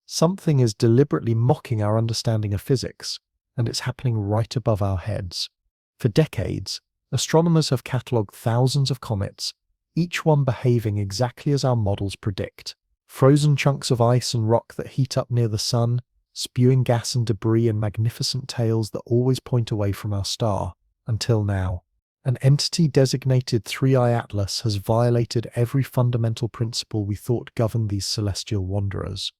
Something is deliberately mocking our understanding of physics, and it's happening right above our heads. For decades, astronomers have catalogued thousands of comets, each one behaving exactly as our models predict. Frozen chunks of ice and rock that heat up near the sun, spewing gas and debris and magnificent tails that always point away from our star, until now. An entity designated 3I Atlas has violated every fundamental principle we thought governed these celestial wanderers.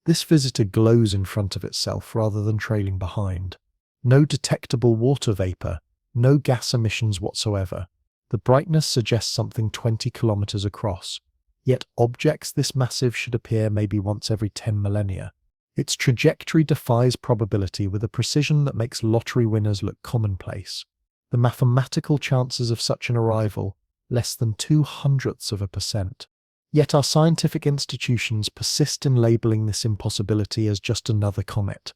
This visitor glows in front of itself rather than trailing behind. No detectable water vapor, no gas emissions whatsoever. The brightness suggests something 20 kilometers across. Yet objects this massive should appear maybe once every 10 millennia. Its trajectory defies probability with a precision that makes lottery winners look commonplace. The mathematical chances of such an arrival, less than 0.02%. Yet our scientific institutions persist in labeling this impossibility as just another comet.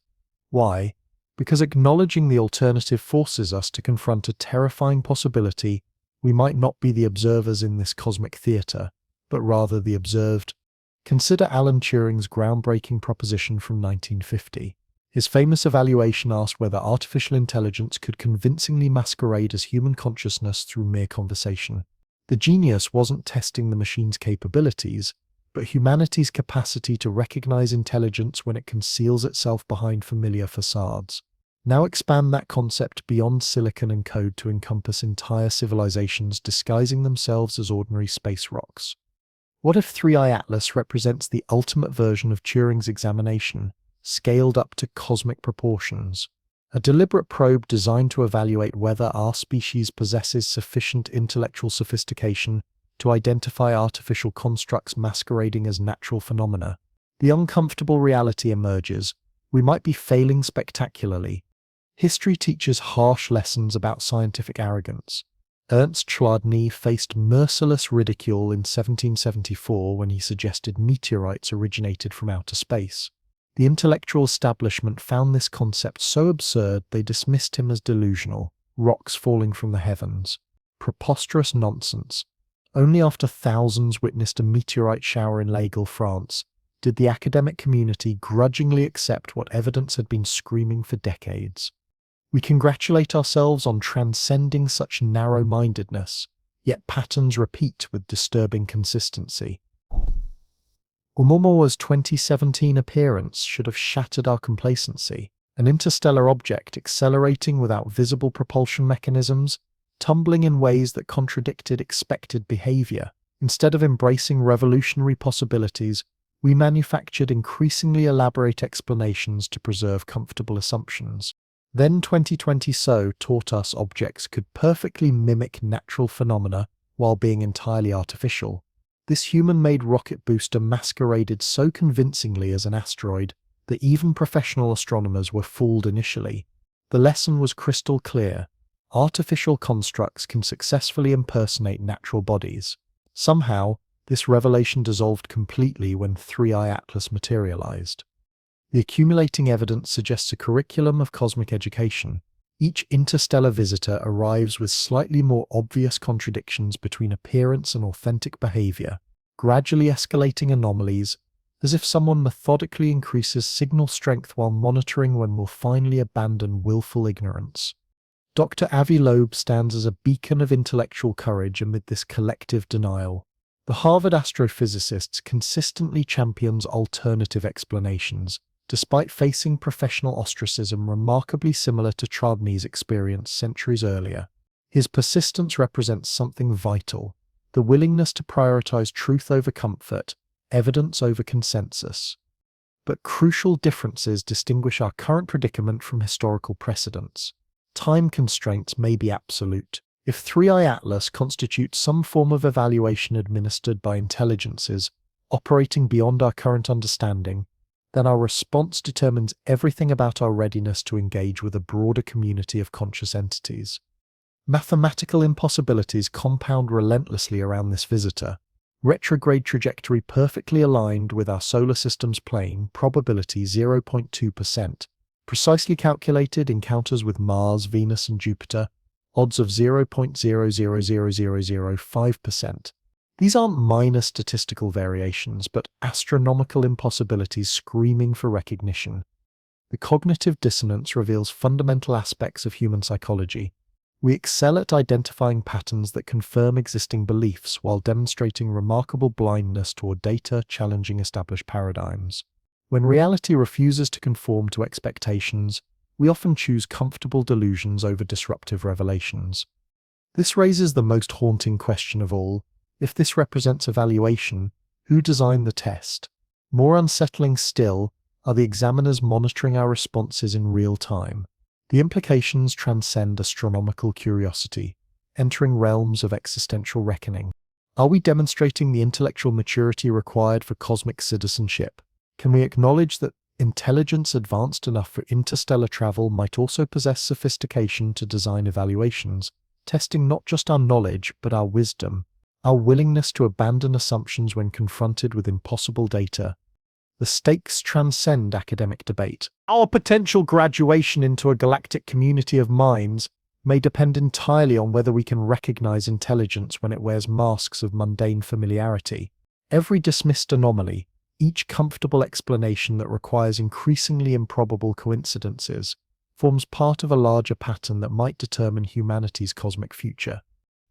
Why? Because acknowledging the alternative forces us to confront a terrifying possibility: we might not be the observers in this cosmic theatre, but rather the observed. Consider Alan Turing's groundbreaking proposition from 1950. His famous evaluation asked whether artificial intelligence could convincingly masquerade as human consciousness through mere conversation. The genius wasn't testing the machine's capabilities, but humanity's capacity to recognize intelligence when it conceals itself behind familiar facades. Now expand that concept beyond silicon and code to encompass entire civilizations disguising themselves as ordinary space rocks. What if 3I Atlas represents the ultimate version of Turing's examination, scaled up to cosmic proportions? A deliberate probe designed to evaluate whether our species possesses sufficient intellectual sophistication to identify artificial constructs masquerading as natural phenomena. The uncomfortable reality emerges: we might be failing spectacularly. History teaches harsh lessons about scientific arrogance. Ernst Chladni faced merciless ridicule in 1774 when he suggested meteorites originated from outer space. The intellectual establishment found this concept so absurd they dismissed him as delusional, rocks falling from the heavens. Preposterous nonsense. Only after thousands witnessed a meteorite shower in L'Aigle, France, did the academic community grudgingly accept what evidence had been screaming for decades. We congratulate ourselves on transcending such narrow-mindedness, yet patterns repeat with disturbing consistency. Oumuamua's 2017 appearance should have shattered our complacency. An interstellar object accelerating without visible propulsion mechanisms, tumbling in ways that contradicted expected behavior. Instead of embracing revolutionary possibilities, we manufactured increasingly elaborate explanations to preserve comfortable assumptions. Then 2020 taught us objects could perfectly mimic natural phenomena while being entirely artificial. This human-made rocket booster masqueraded so convincingly as an asteroid that even professional astronomers were fooled initially. The lesson was crystal clear: artificial constructs can successfully impersonate natural bodies. Somehow, this revelation dissolved completely when 3I Atlas materialized. The accumulating evidence suggests a curriculum of cosmic education. Each interstellar visitor arrives with slightly more obvious contradictions between appearance and authentic behavior, gradually escalating anomalies, as if someone methodically increases signal strength while monitoring when we'll finally abandon willful ignorance. Dr. Avi Loeb stands as a beacon of intellectual courage amid this collective denial. The Harvard astrophysicist consistently champions alternative explanations, despite facing professional ostracism remarkably similar to Chladni's experience centuries earlier. His persistence represents something vital: the willingness to prioritize truth over comfort, evidence over consensus. But crucial differences distinguish our current predicament from historical precedents. Time constraints may be absolute. If 3I Atlas constitutes some form of evaluation administered by intelligences operating beyond our current understanding, then our response determines everything about our readiness to engage with a broader community of conscious entities. Mathematical impossibilities compound relentlessly around this visitor. Retrograde trajectory perfectly aligned with our solar system's plane, probability 0.2%. Precisely calculated encounters with Mars, Venus, and Jupiter, odds of 0.000005%. These aren't minor statistical variations, but astronomical impossibilities screaming for recognition. The cognitive dissonance reveals fundamental aspects of human psychology. We excel at identifying patterns that confirm existing beliefs while demonstrating remarkable blindness toward data challenging established paradigms. When reality refuses to conform to expectations, we often choose comfortable delusions over disruptive revelations. This raises the most haunting question of all. If this represents evaluation, who designed the test? More unsettling still, are the examiners monitoring our responses in real time? The implications transcend astronomical curiosity, entering realms of existential reckoning. Are we demonstrating the intellectual maturity required for cosmic citizenship? Can we acknowledge that intelligence advanced enough for interstellar travel might also possess sophistication to design evaluations, testing not just our knowledge but our wisdom, our willingness to abandon assumptions when confronted with impossible data? The stakes transcend academic debate. Our potential graduation into a galactic community of minds may depend entirely on whether we can recognize intelligence when it wears masks of mundane familiarity. Every dismissed anomaly, each comfortable explanation that requires increasingly improbable coincidences, forms part of a larger pattern that might determine humanity's cosmic future.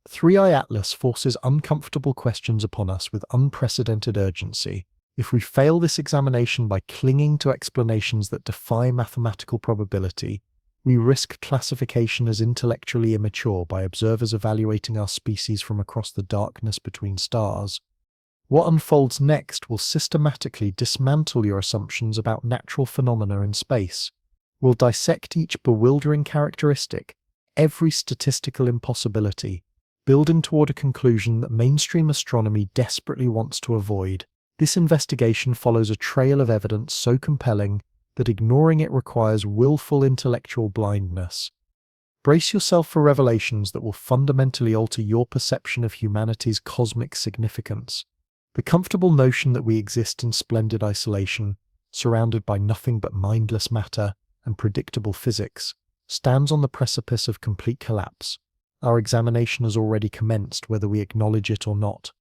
3i Atlas forces uncomfortable questions upon us with unprecedented urgency. If we fail this examination by clinging to explanations that defy mathematical probability, we risk classification as intellectually immature by observers evaluating our species from across the darkness between stars. What unfolds next will systematically dismantle your assumptions about natural phenomena in space. We'll dissect each bewildering characteristic, every statistical impossibility, building toward a conclusion that mainstream astronomy desperately wants to avoid. This investigation follows a trail of evidence so compelling that ignoring it requires willful intellectual blindness. Brace yourself for revelations that will fundamentally alter your perception of humanity's cosmic significance. The comfortable notion that we exist in splendid isolation, surrounded by nothing but mindless matter and predictable physics, stands on the precipice of complete collapse. Our examination has already commenced, whether we acknowledge it or not.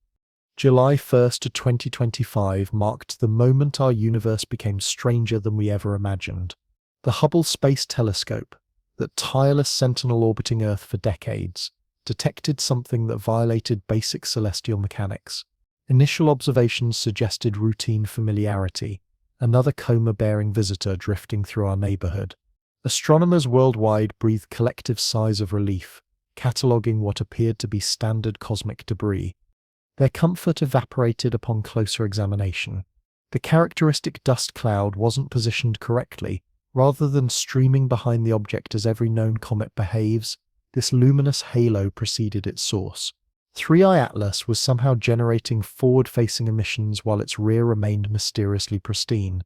July 1st, 2025 marked the moment our universe became stranger than we ever imagined. The Hubble Space Telescope, that tireless sentinel orbiting Earth for decades, detected something that violated basic celestial mechanics. Initial observations suggested routine familiarity, another coma-bearing visitor drifting through our neighborhood. Astronomers worldwide breathed collective sighs of relief, cataloging what appeared to be standard cosmic debris. Their comfort evaporated upon closer examination. The characteristic dust cloud wasn't positioned correctly. Rather than streaming behind the object as every known comet behaves, this luminous halo preceded its source. 3i Atlas was somehow generating forward-facing emissions while its rear remained mysteriously pristine.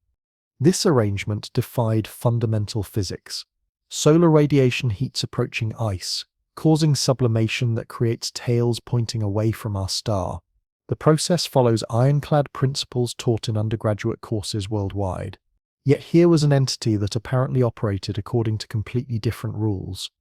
This arrangement defied fundamental physics. Solar radiation heats approaching ice, causing sublimation that creates tails pointing away from our star. The process follows ironclad principles taught in undergraduate courses worldwide. Yet here was an entity that apparently operated according to completely different rules.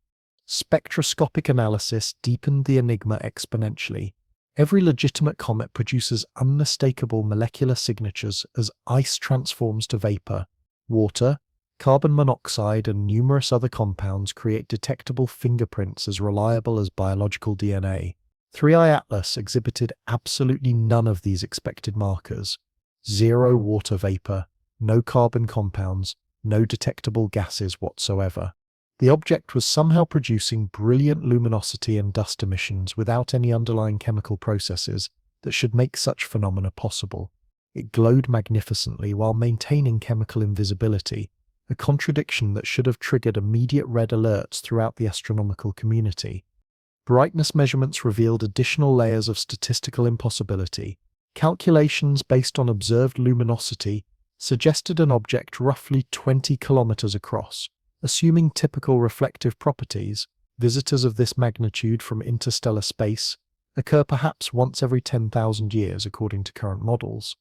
Spectroscopic analysis deepened the enigma exponentially. Every legitimate comet produces unmistakable molecular signatures as ice transforms to vapor. Water, carbon monoxide, and numerous other compounds create detectable fingerprints as reliable as biological DNA. 3i Atlas exhibited absolutely none of these expected markers. Zero water vapor, no carbon compounds, no detectable gases whatsoever. The object was somehow producing brilliant luminosity and dust emissions without any underlying chemical processes that should make such phenomena possible. It glowed magnificently while maintaining chemical invisibility, a contradiction that should have triggered immediate red alerts throughout the astronomical community. Brightness measurements revealed additional layers of statistical impossibility. Calculations based on observed luminosity suggested an object roughly 20 kilometers across. Assuming typical reflective properties, visitors of this magnitude from interstellar space occur perhaps once every 10,000 years according to current models.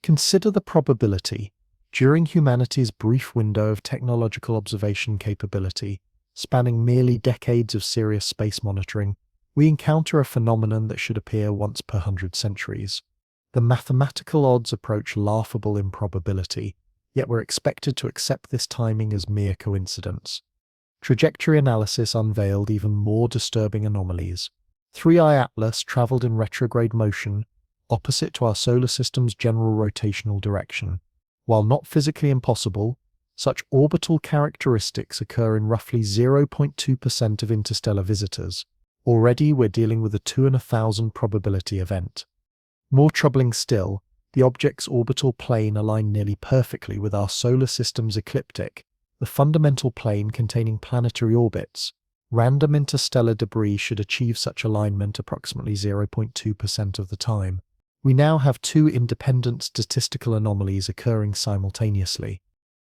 Consider the probability. During humanity's brief window of technological observation capability, spanning merely decades of serious space monitoring, we encounter a phenomenon that should appear once per 100 centuries. The mathematical odds approach laughable improbability, yet we're expected to accept this timing as mere coincidence. Trajectory analysis unveiled even more disturbing anomalies. 3I Atlas traveled in retrograde motion, opposite to our solar system's general rotational direction. While not physically impossible, such orbital characteristics occur in roughly 0.2% of interstellar visitors. Already we're dealing with a 2 in 1,000 probability event. More troubling still, the object's orbital plane aligned nearly perfectly with our solar system's ecliptic, the fundamental plane containing planetary orbits. Random interstellar debris should achieve such alignment approximately 0.2% of the time. We now have two independent statistical anomalies occurring simultaneously.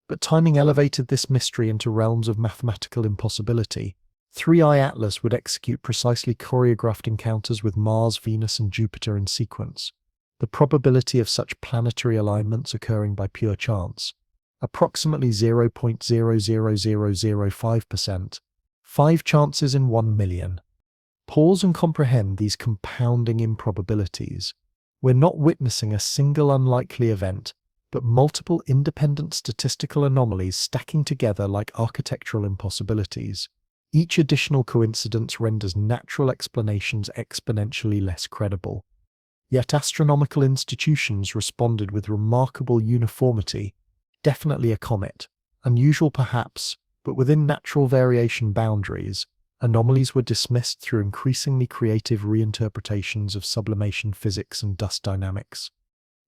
But timing elevated this mystery into realms of mathematical impossibility. 3I Atlas would execute precisely choreographed encounters with Mars, Venus, and Jupiter in sequence. The probability of such planetary alignments occurring by pure chance, approximately 0.00005%, 5 chances in 1 million. Pause and comprehend these compounding improbabilities. We're not witnessing a single unlikely event, but multiple independent statistical anomalies stacking together like architectural impossibilities. Each additional coincidence renders natural explanations exponentially less credible. Yet astronomical institutions responded with remarkable uniformity. Definitely a comet. Unusual perhaps, but within natural variation boundaries, anomalies were dismissed through increasingly creative reinterpretations of sublimation physics and dust dynamics.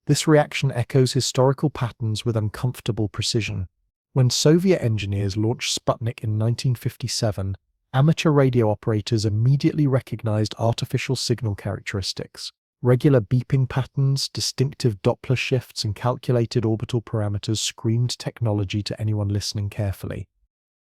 This reaction echoes historical patterns with uncomfortable precision. When Soviet engineers launched Sputnik in 1957, amateur radio operators immediately recognized artificial signal characteristics. Regular beeping patterns, distinctive Doppler shifts, and calculated orbital parameters screamed technology to anyone listening carefully.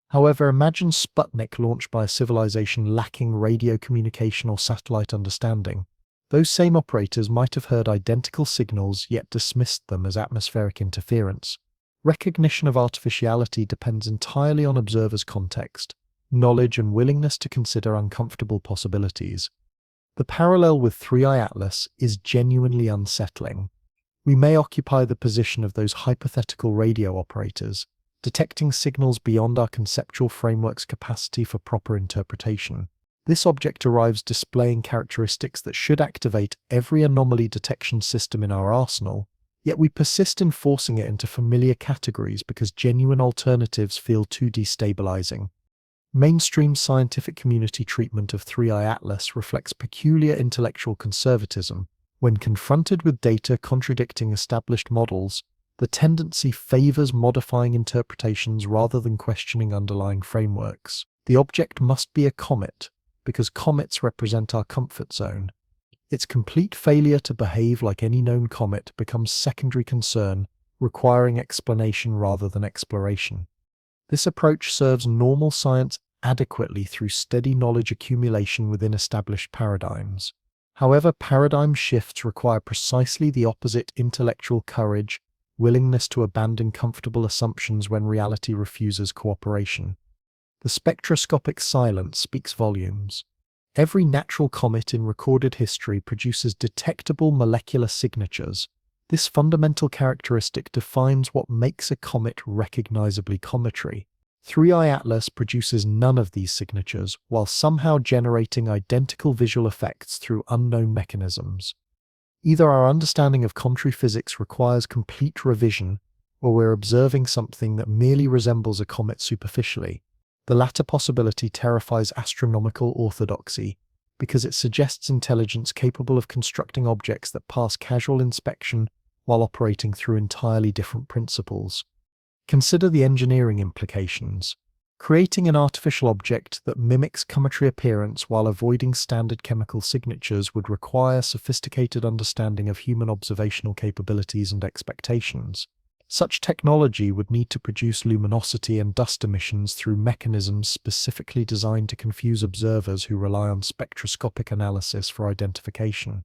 However, imagine Sputnik launched by a civilization lacking radio communication or satellite understanding. Those same operators might have heard identical signals yet dismissed them as atmospheric interference. Recognition of artificiality depends entirely on observers' context, knowledge, and willingness to consider uncomfortable possibilities. The parallel with 3I Atlas is genuinely unsettling. We may occupy the position of those hypothetical radio operators, detecting signals beyond our conceptual framework's capacity for proper interpretation. This object arrives displaying characteristics that should activate every anomaly detection system in our arsenal, yet we persist in forcing it into familiar categories because genuine alternatives feel too destabilizing. Mainstream scientific community treatment of 3I Atlas reflects peculiar intellectual conservatism. When confronted with data contradicting established models, the tendency favors modifying interpretations rather than questioning underlying frameworks. The object must be a comet, because comets represent our comfort zone. Its complete failure to behave like any known comet becomes secondary concern, requiring explanation rather than exploration. This approach serves normal science adequately through steady knowledge accumulation within established paradigms. However, paradigm shifts require precisely the opposite intellectual courage, willingness to abandon comfortable assumptions when reality refuses cooperation. The spectroscopic silence speaks volumes. Every natural comet in recorded history produces detectable molecular signatures. This fundamental characteristic defines what makes a comet recognizably cometary. 3I Atlas produces none of these signatures, while somehow generating identical visual effects through unknown mechanisms. Either our understanding of contrary physics requires complete revision, or we're observing something that merely resembles a comet superficially. The latter possibility terrifies astronomical orthodoxy, because it suggests intelligence capable of constructing objects that pass casual inspection while operating through entirely different principles. Consider the engineering implications. Creating an artificial object that mimics cometary appearance while avoiding standard chemical signatures would require sophisticated understanding of human observational capabilities and expectations. Such technology would need to produce luminosity and dust emissions through mechanisms specifically designed to confuse observers who rely on spectroscopic analysis for identification.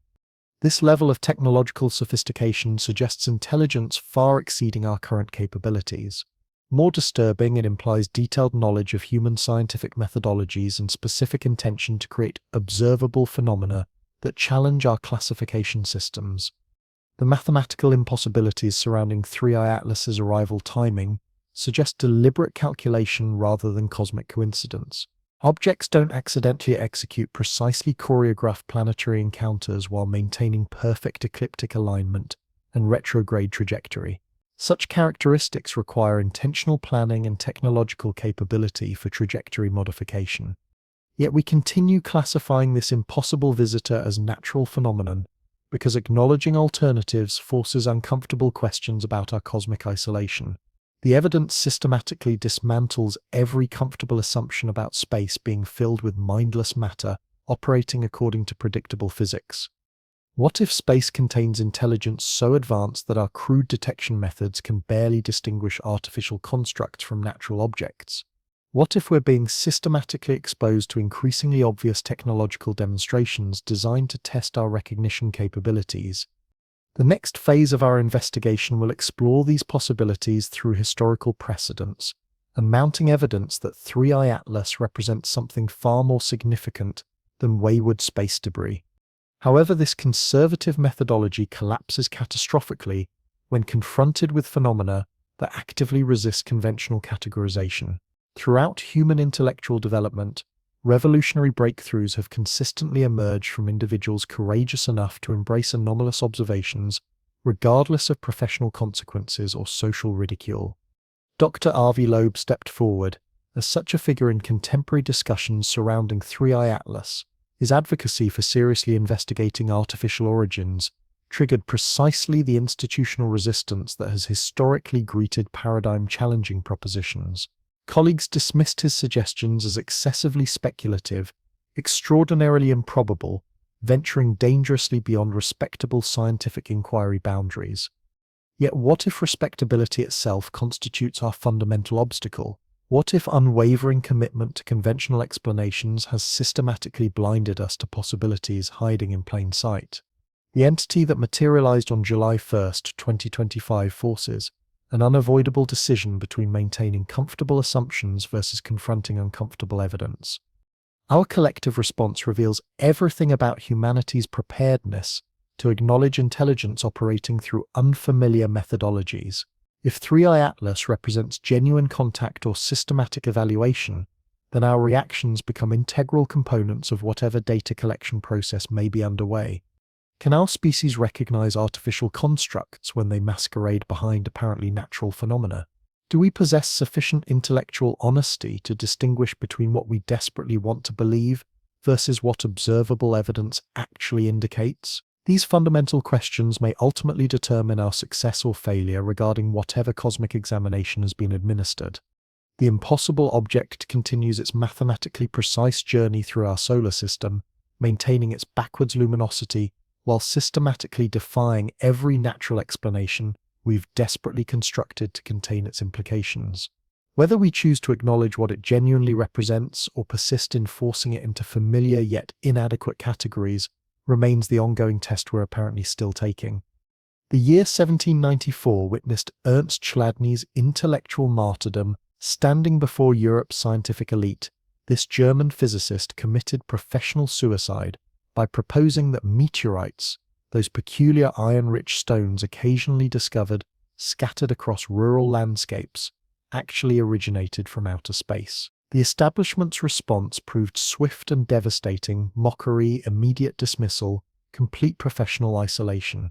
This level of technological sophistication suggests intelligence far exceeding our current capabilities. More disturbing, it implies detailed knowledge of human scientific methodologies and specific intention to create observable phenomena that challenge our classification systems. The mathematical impossibilities surrounding 3i Atlas's arrival timing suggest deliberate calculation rather than cosmic coincidence. Objects don't accidentally execute precisely choreographed planetary encounters while maintaining perfect ecliptic alignment and retrograde trajectory. Such characteristics require intentional planning and technological capability for trajectory modification. Yet we continue classifying this impossible visitor as natural phenomenon because acknowledging alternatives forces uncomfortable questions about our cosmic isolation. The evidence systematically dismantles every comfortable assumption about space being filled with mindless matter operating according to predictable physics. What if space contains intelligence so advanced that our crude detection methods can barely distinguish artificial constructs from natural objects? What if we're being systematically exposed to increasingly obvious technological demonstrations designed to test our recognition capabilities? The next phase of our investigation will explore these possibilities through historical precedents and mounting evidence that 3i Atlas represents something far more significant than wayward space debris. However, this conservative methodology collapses catastrophically when confronted with phenomena that actively resist conventional categorization. Throughout human intellectual development, revolutionary breakthroughs have consistently emerged from individuals courageous enough to embrace anomalous observations, regardless of professional consequences or social ridicule. Dr. Avi Loeb stepped forward as such a figure in contemporary discussions surrounding 3i Atlas. His advocacy for seriously investigating artificial origins triggered precisely the institutional resistance that has historically greeted paradigm-challenging propositions. Colleagues dismissed his suggestions as excessively speculative, extraordinarily improbable, venturing dangerously beyond respectable scientific inquiry boundaries. Yet what if respectability itself constitutes our fundamental obstacle? What if unwavering commitment to conventional explanations has systematically blinded us to possibilities hiding in plain sight? The entity that materialized on July 1, 2025 forces an unavoidable decision between maintaining comfortable assumptions versus confronting uncomfortable evidence. Our collective response reveals everything about humanity's preparedness to acknowledge intelligence operating through unfamiliar methodologies. If 3i Atlas represents genuine contact or systematic evaluation, then our reactions become integral components of whatever data collection process may be underway. Can our species recognize artificial constructs when they masquerade behind apparently natural phenomena? Do we possess sufficient intellectual honesty to distinguish between what we desperately want to believe versus what observable evidence actually indicates? These fundamental questions may ultimately determine our success or failure regarding whatever cosmic examination has been administered. The impossible object continues its mathematically precise journey through our solar system, maintaining its backwards luminosity while systematically defying every natural explanation we've desperately constructed to contain its implications. Whether we choose to acknowledge what it genuinely represents or persist in forcing it into familiar yet inadequate categories remains the ongoing test we're apparently still taking. The year 1794 witnessed Ernst Chladni's intellectual martyrdom. Standing before Europe's scientific elite, this German physicist committed professional suicide by proposing that meteorites, those peculiar iron-rich stones occasionally discovered scattered across rural landscapes, actually originated from outer space. The establishment's response proved swift and devastating: mockery, immediate dismissal, complete professional isolation.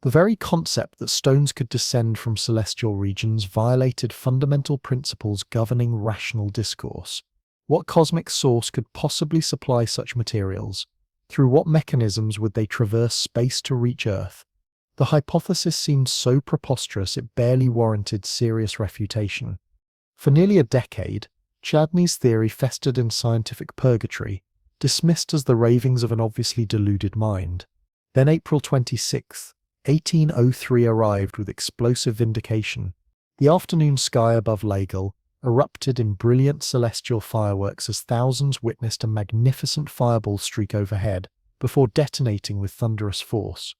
The very concept that stones could descend from celestial regions violated fundamental principles governing rational discourse. What cosmic source could possibly supply such materials? Through what mechanisms would they traverse space to reach Earth? The hypothesis seemed so preposterous it barely warranted serious refutation. For nearly a decade, Chladni's theory festered in scientific purgatory, dismissed as the ravings of an obviously deluded mind. Then April 26, 1803 arrived with explosive vindication. The afternoon sky above Lagal erupted in brilliant celestial fireworks as thousands witnessed a magnificent fireball streak overhead before detonating with thunderous force.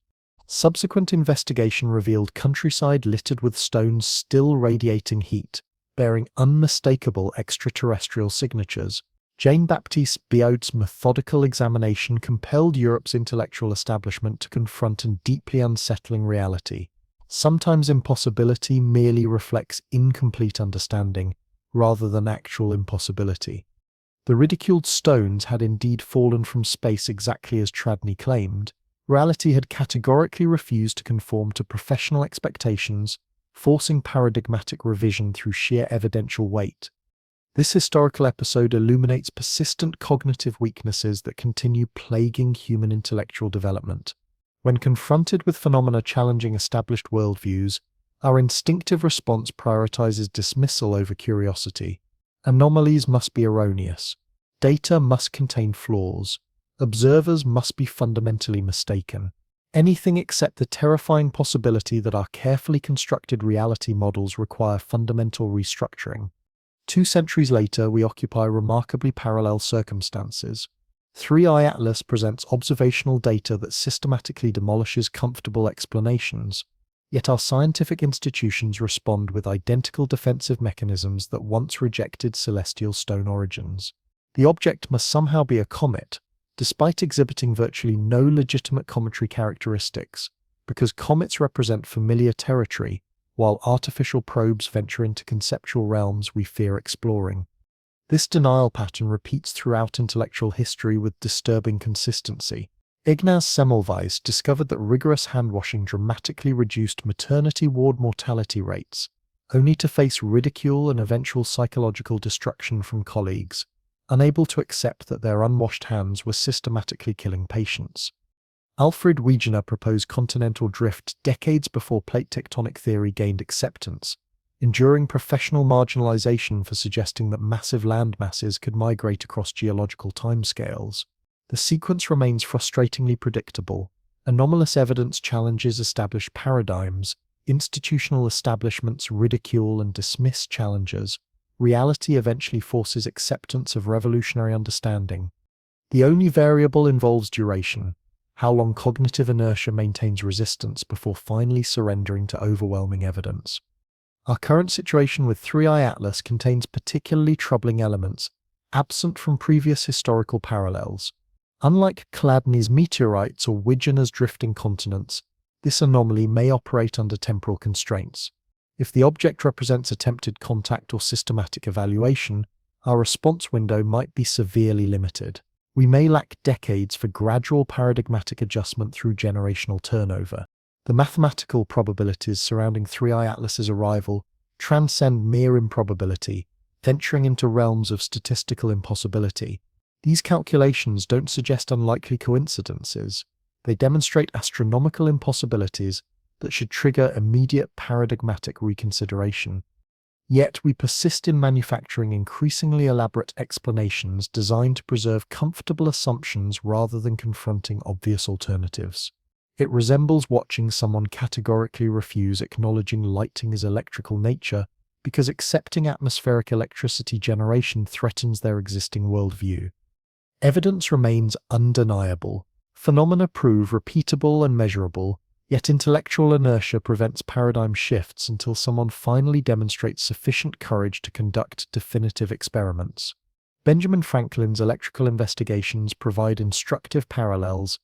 Subsequent investigation revealed countryside littered with stones still radiating heat, bearing unmistakable extraterrestrial signatures. Jean-Baptiste Biot's methodical examination compelled Europe's intellectual establishment to confront a deeply unsettling reality. Sometimes impossibility merely reflects incomplete understanding, rather than actual impossibility. The ridiculed stones had indeed fallen from space exactly as Chladni claimed. Reality had categorically refused to conform to professional expectations, forcing paradigmatic revision through sheer evidential weight. This historical episode illuminates persistent cognitive weaknesses that continue plaguing human intellectual development. When confronted with phenomena challenging established worldviews, our instinctive response prioritizes dismissal over curiosity. Anomalies must be erroneous. Data must contain flaws. Observers must be fundamentally mistaken. Anything except the terrifying possibility that our carefully constructed reality models require fundamental restructuring. 2 centuries later, we occupy remarkably parallel circumstances. 3i Atlas presents observational data that systematically demolishes comfortable explanations, yet our scientific institutions respond with identical defensive mechanisms that once rejected celestial stone origins. The object must somehow be a comet, despite exhibiting virtually no legitimate cometary characteristics, because comets represent familiar territory, while artificial probes venture into conceptual realms we fear exploring. This denial pattern repeats throughout intellectual history with disturbing consistency. Ignaz Semmelweis discovered that rigorous handwashing dramatically reduced maternity ward mortality rates, only to face ridicule and eventual psychological destruction from colleagues, unable to accept that their unwashed hands were systematically killing patients. Alfred Wegener proposed continental drift decades before plate tectonic theory gained acceptance, enduring professional marginalization for suggesting that massive land masses could migrate across geological timescales. The sequence remains frustratingly predictable. Anomalous evidence challenges established paradigms, institutional establishments ridicule and dismiss challengers. Reality eventually forces acceptance of revolutionary understanding. The only variable involves duration, how long cognitive inertia maintains resistance before finally surrendering to overwhelming evidence. Our current situation with 3i Atlas contains particularly troubling elements, absent from previous historical parallels. Unlike Chladni's meteorites or Wegener's drifting continents, this anomaly may operate under temporal constraints. If the object represents attempted contact or systematic evaluation, our response window might be severely limited. We may lack decades for gradual paradigmatic adjustment through generational turnover. The mathematical probabilities surrounding 3i Atlas's arrival transcend mere improbability, venturing into realms of statistical impossibility. These calculations don't suggest unlikely coincidences. They demonstrate astronomical impossibilities that should trigger immediate paradigmatic reconsideration. Yet we persist in manufacturing increasingly elaborate explanations designed to preserve comfortable assumptions rather than confronting obvious alternatives. It resembles watching someone categorically refuse acknowledging lighting's electrical nature because accepting atmospheric electricity generation threatens their existing worldview. Evidence remains undeniable. Phenomena prove repeatable and measurable, yet intellectual inertia prevents paradigm shifts until someone finally demonstrates sufficient courage to conduct definitive experiments. Benjamin Franklin's electrical investigations provide instructive parallels.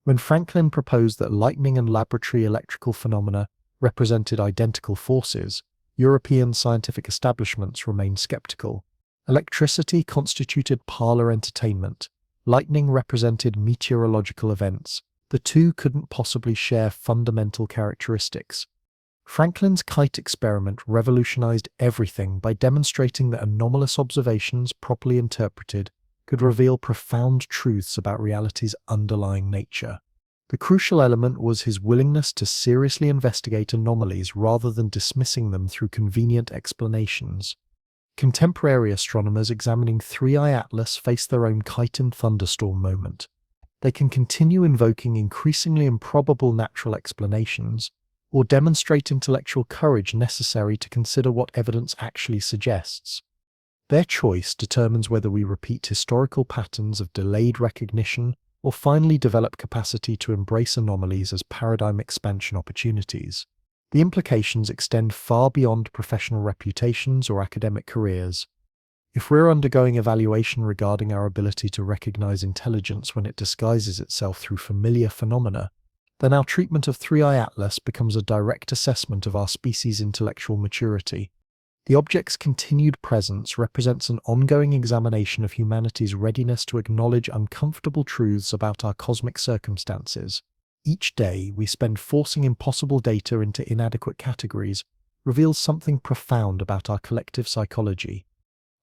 When Franklin proposed that lightning and laboratory electrical phenomena represented identical forces, European scientific establishments remained skeptical. Electricity constituted parlor entertainment. Lightning represented meteorological events. The two couldn't possibly share fundamental characteristics. Franklin's kite experiment revolutionized everything by demonstrating that anomalous observations, properly interpreted, could reveal profound truths about reality's underlying nature. The crucial element was his willingness to seriously investigate anomalies rather than dismissing them through convenient explanations. Contemporary astronomers examining 3i Atlas face their own kite and thunderstorm moment. They can continue invoking increasingly improbable natural explanations, or demonstrate intellectual courage necessary to consider what evidence actually suggests. Their choice determines whether we repeat historical patterns of delayed recognition or finally develop capacity to embrace anomalies as paradigm expansion opportunities. The implications extend far beyond professional reputations or academic careers. If we're undergoing evaluation regarding our ability to recognize intelligence when it disguises itself through familiar phenomena, then our treatment of 3i Atlas becomes a direct assessment of our species' intellectual maturity. The object's continued presence represents an ongoing examination of humanity's readiness to acknowledge uncomfortable truths about our cosmic circumstances. Each day we spend forcing impossible data into inadequate categories reveals something profound about our collective psychology.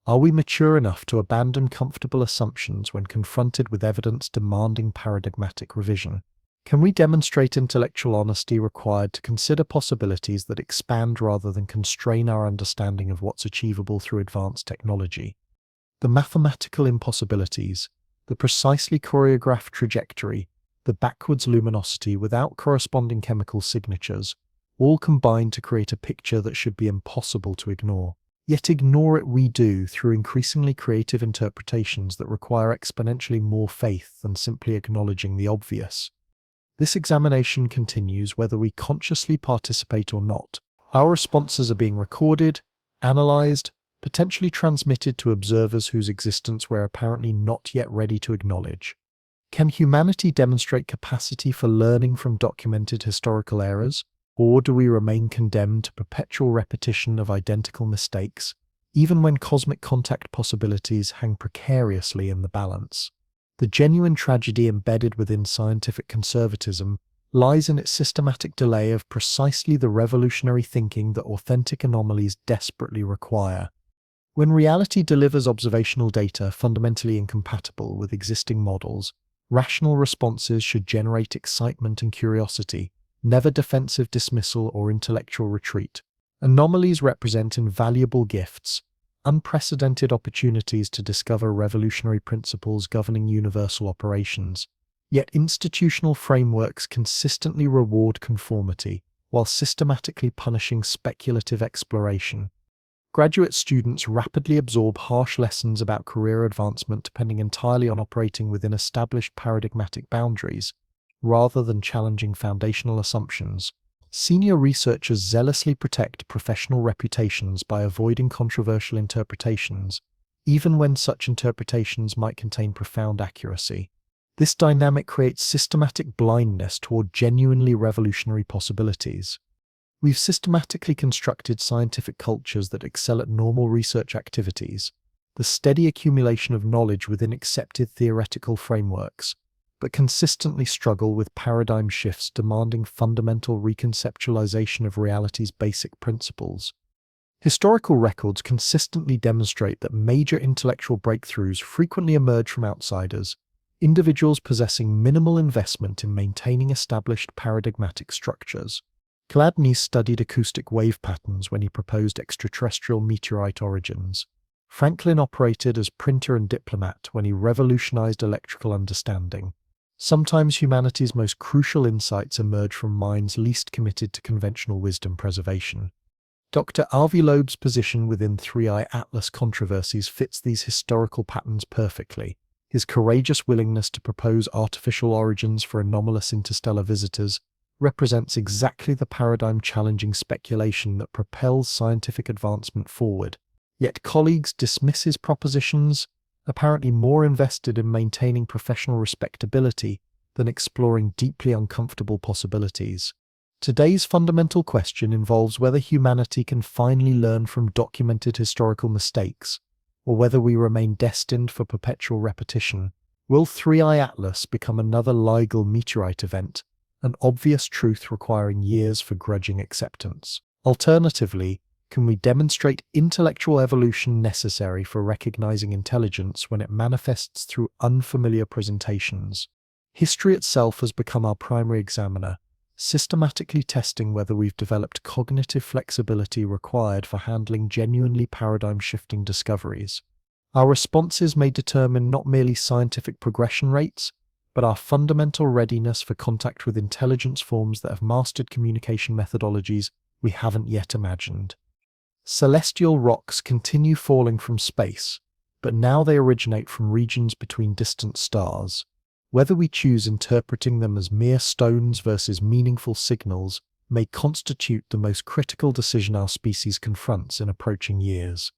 Are we mature enough to abandon comfortable assumptions when confronted with evidence demanding paradigmatic revision? Can we demonstrate intellectual honesty required to consider possibilities that expand rather than constrain our understanding of what's achievable through advanced technology? The mathematical impossibilities, the precisely choreographed trajectory, the backwards luminosity without corresponding chemical signatures, all combine to create a picture that should be impossible to ignore. Yet ignore it we do through increasingly creative interpretations that require exponentially more faith than simply acknowledging the obvious. This examination continues whether we consciously participate or not. Our responses are being recorded, analyzed, potentially transmitted to observers whose existence we're apparently not yet ready to acknowledge. Can humanity demonstrate capacity for learning from documented historical errors? Or do we remain condemned to perpetual repetition of identical mistakes, even when cosmic contact possibilities hang precariously in the balance? The genuine tragedy embedded within scientific conservatism lies in its systematic delay of precisely the revolutionary thinking that authentic anomalies desperately require. When reality delivers observational data fundamentally incompatible with existing models, rational responses should generate excitement and curiosity, never defensive dismissal or intellectual retreat. Anomalies represent invaluable gifts, unprecedented opportunities to discover revolutionary principles governing universal operations. Yet institutional frameworks consistently reward conformity, while systematically punishing speculative exploration. Graduate students rapidly absorb harsh lessons about career advancement depending entirely on operating within established paradigmatic boundaries, rather than challenging foundational assumptions. Senior researchers zealously protect professional reputations by avoiding controversial interpretations, even when such interpretations might contain profound accuracy. This dynamic creates systematic blindness toward genuinely revolutionary possibilities. We've systematically constructed scientific cultures that excel at normal research activities, the steady accumulation of knowledge within accepted theoretical frameworks, but consistently struggle with paradigm shifts demanding fundamental reconceptualization of reality's basic principles. Historical records consistently demonstrate that major intellectual breakthroughs frequently emerge from outsiders, individuals possessing minimal investment in maintaining established paradigmatic structures. Chladni studied acoustic wave patterns when he proposed extraterrestrial meteorite origins. Franklin operated as printer and diplomat when he revolutionized electrical understanding. Sometimes humanity's most crucial insights emerge from minds least committed to conventional wisdom preservation. Dr. Avi Loeb's position within 3i Atlas controversies fits these historical patterns perfectly. His courageous willingness to propose artificial origins for anomalous interstellar visitors represents exactly the paradigm-challenging speculation that propels scientific advancement forward. Yet colleagues dismiss his propositions, apparently more invested in maintaining professional respectability than exploring deeply uncomfortable possibilities. Today's fundamental question involves whether humanity can finally learn from documented historical mistakes, or whether we remain destined for perpetual repetition. Will 3i Atlas become another LIGO meteorite event, an obvious truth requiring years for grudging acceptance? Alternatively, can we demonstrate intellectual evolution necessary for recognizing intelligence when it manifests through unfamiliar presentations? History itself has become our primary examiner, systematically testing whether we've developed cognitive flexibility required for handling genuinely paradigm-shifting discoveries. Our responses may determine not merely scientific progression rates, but our fundamental readiness for contact with intelligence forms that have mastered communication methodologies we haven't yet imagined. Celestial rocks continue falling from space, but now they originate from regions between distant stars. Whether we choose interpreting them as mere stones versus meaningful signals may constitute the most critical decision our species confronts in approaching years.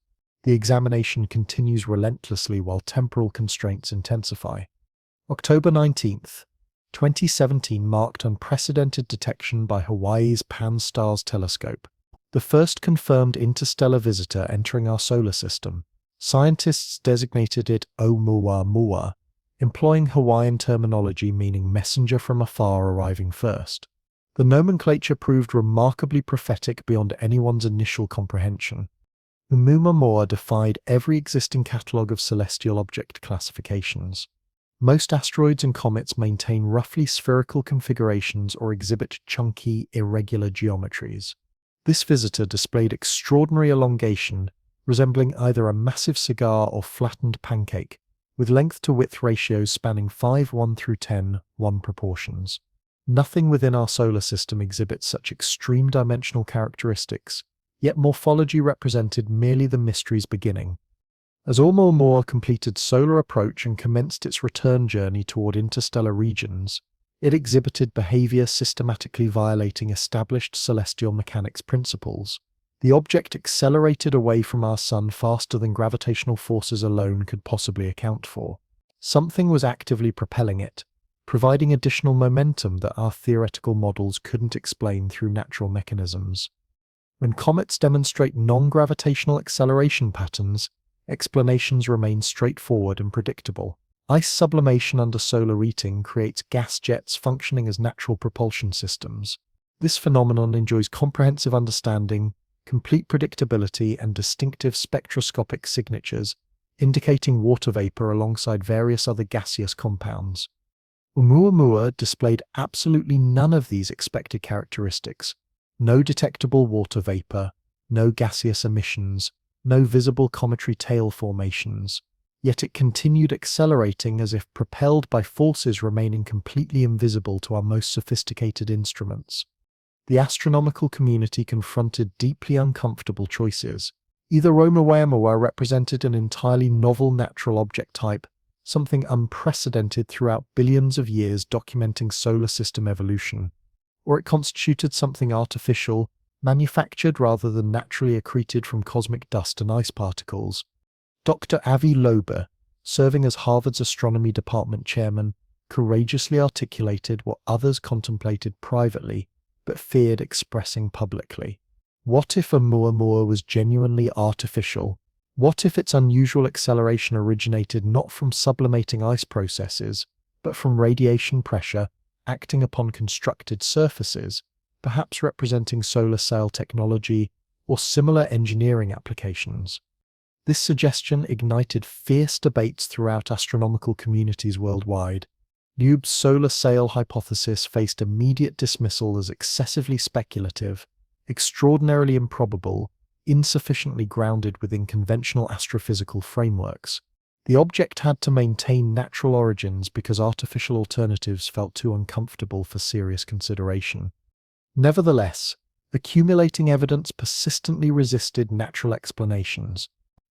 The examination continues relentlessly while temporal constraints intensify. October 19th, 2017 marked unprecedented detection by Hawaii's Pan-STARRS telescope, the first confirmed interstellar visitor entering our solar system. Scientists designated it Oumuamua, employing Hawaiian terminology meaning messenger from afar arriving first. The nomenclature proved remarkably prophetic beyond anyone's initial comprehension. Oumuamua defied every existing catalogue of celestial object classifications. Most asteroids and comets maintain roughly spherical configurations or exhibit chunky, irregular geometries. This visitor displayed extraordinary elongation, resembling either a massive cigar or flattened pancake, with length-to-width ratios spanning 5:1 through 10:1 proportions. Nothing within our solar system exhibits such extreme dimensional characteristics, yet morphology represented merely the mystery's beginning. As Oumuamua completed solar approach and commenced its return journey toward interstellar regions, it exhibited behavior systematically violating established celestial mechanics principles. The object accelerated away from our sun faster than gravitational forces alone could possibly account for. Something was actively propelling it, providing additional momentum that our theoretical models couldn't explain through natural mechanisms. When comets demonstrate non-gravitational acceleration patterns, explanations remain straightforward and predictable. Ice sublimation under solar heating creates gas jets functioning as natural propulsion systems. This phenomenon enjoys comprehensive understanding, complete predictability, and distinctive spectroscopic signatures, indicating water vapor alongside various other gaseous compounds. Oumuamua displayed absolutely none of these expected characteristics. No detectable water vapor, no gaseous emissions, no visible cometary tail formations, yet it continued accelerating as if propelled by forces remaining completely invisible to our most sophisticated instruments. The astronomical community confronted deeply uncomfortable choices. Either Oumuamua represented an entirely novel natural object type, something unprecedented throughout billions of years documenting solar system evolution, or it constituted something artificial, manufactured rather than naturally accreted from cosmic dust and ice particles. Dr. Avi Loeb, serving as Harvard's astronomy department chairman, courageously articulated what others contemplated privately but feared expressing publicly. What if Oumuamua was genuinely artificial? What if its unusual acceleration originated not from sublimating ice processes, but from radiation pressure acting upon constructed surfaces, perhaps representing solar sail technology or similar engineering applications? This suggestion ignited fierce debates throughout astronomical communities worldwide. Loeb's solar sail hypothesis faced immediate dismissal as excessively speculative, extraordinarily improbable, insufficiently grounded within conventional astrophysical frameworks. The object had to maintain natural origins because artificial alternatives felt too uncomfortable for serious consideration. Nevertheless, accumulating evidence persistently resisted natural explanations.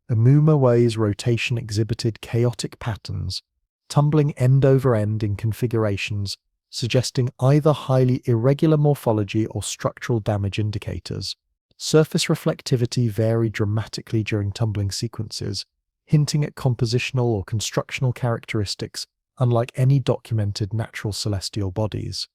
Oumuamua's rotation exhibited chaotic patterns, tumbling end over end in configurations, suggesting either highly irregular morphology or structural damage indicators. Surface reflectivity varied dramatically during tumbling sequences, hinting at compositional or constructional characteristics unlike any documented natural celestial bodies.